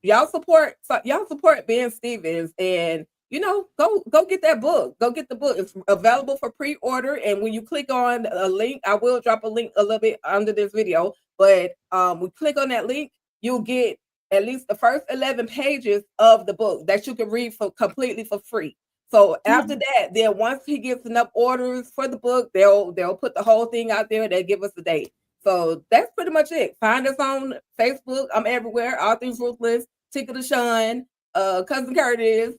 y'all support Ben Stevens, and go get that book. Go get the book. It's available for pre-order. And when you click on a link, I will drop a link a little bit under this video. But we click on that link, you'll get at least the first 11 pages of the book that you can read completely for free. So after that, then once he gets enough orders for the book, they'll put the whole thing out there. They'll give us a date. So that's pretty much it. Find us on Facebook. I'm everywhere. All Things Ruthless, Tika Deshawn, Cousin Curtis,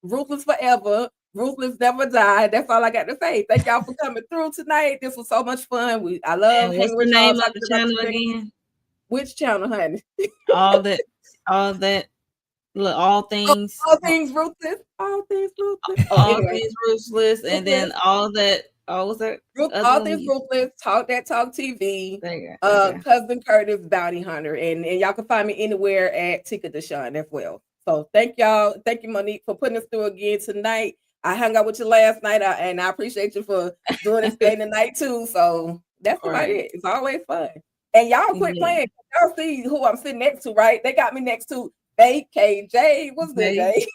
Ruthless Forever, Ruthless Never Die. That's all I got to say. Thank y'all for coming through tonight. This was so much fun. I love hanging with y'all. What's the name of the channel again? Which channel, honey? all that. Look, all things ruthless. All things ruthless. Things ruthless, and then all that. Oh, what's that? All Things Ruthless. Talk That Talk TV. Cousin Curtis Bounty Hunter, and y'all can find me anywhere at Tika Deshawn as well. So thank y'all. Thank you, Monique, for putting us through again tonight. I hung out with you last night, and I appreciate you for doing this day tonight too. So that's about it. It's always fun. And y'all quit playing. Y'all see who I'm sitting next to, right? They got me next to Bay KJ. What's good, Bay?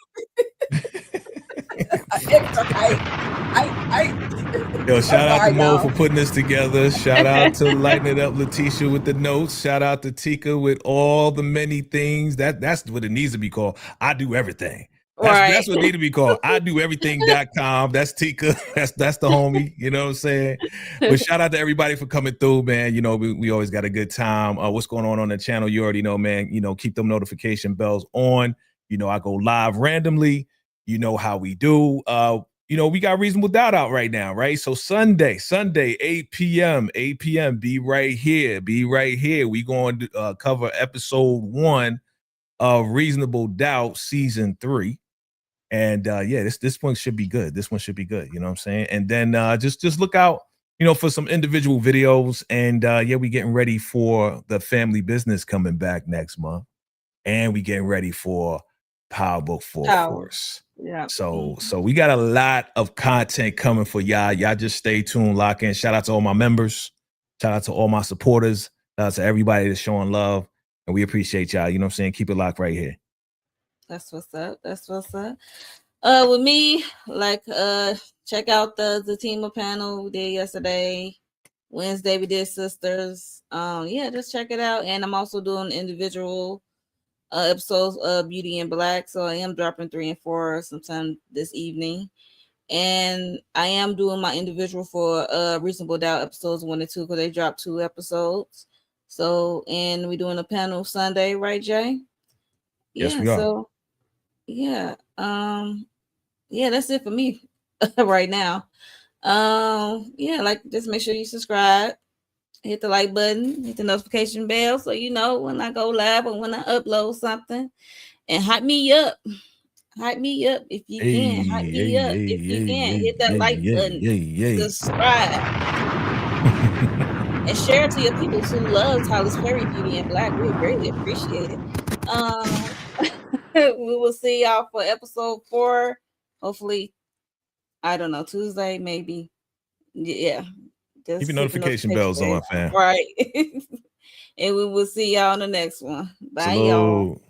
Yo, shout out to Mo for putting this together. Shout out to Lighting It Up Letitia with the notes. Shout out to Tika with all the many things. That's what it needs to be called. I do everything. That's what it needs to be called. I do everything.com. That's Tika. That's the homie. You know what I'm saying? But shout out to everybody for coming through, man. We always got a good time. What's going on the channel? You already know, man. Keep them notification bells on. I go live randomly. You know how we do. We got Reasonable Doubt out right now, right? So Sunday, 8 p.m. Be right here. We going to cover episode 1 of Reasonable Doubt season 3. And this one should be good. You know what I'm saying? And then just look out, for some individual videos. And we getting ready for the family business coming back next month. And we getting ready for Power Book 4 Force. Yeah. So we got a lot of content coming for y'all. Y'all just stay tuned, lock in. Shout out to all my members. Shout out to all my supporters. Shout out to everybody that's showing love. And we appreciate y'all. You know what I'm saying? Keep it locked right here. That's what's up. With me, check out the Team panel we did yesterday. Wednesday we did Sisters. Just check it out. And I'm also doing individual episodes of Beauty in Black. So I am dropping 3 and 4 sometime this evening. And I am doing my individual for Reasonable Doubt episodes 1 and 2 because they dropped 2 episodes. So, and we're doing a panel Sunday, right, Jay? Yes, we are. So, that's it for me right now. Just make sure you subscribe, hit the like button, hit the notification bell so you know when I go live or when I upload something, and hype me up if you can. Hype me up if you can. Hit that like button. Subscribe. and share it to your people who love Tyler Perry, Beauty and Black. We greatly appreciate it. We will see y'all for episode 4. Hopefully, I don't know, Tuesday, maybe. Yeah. Just keep your notification bells on, fam. Right. And we will see y'all on the next one. Bye, Salute. y'all.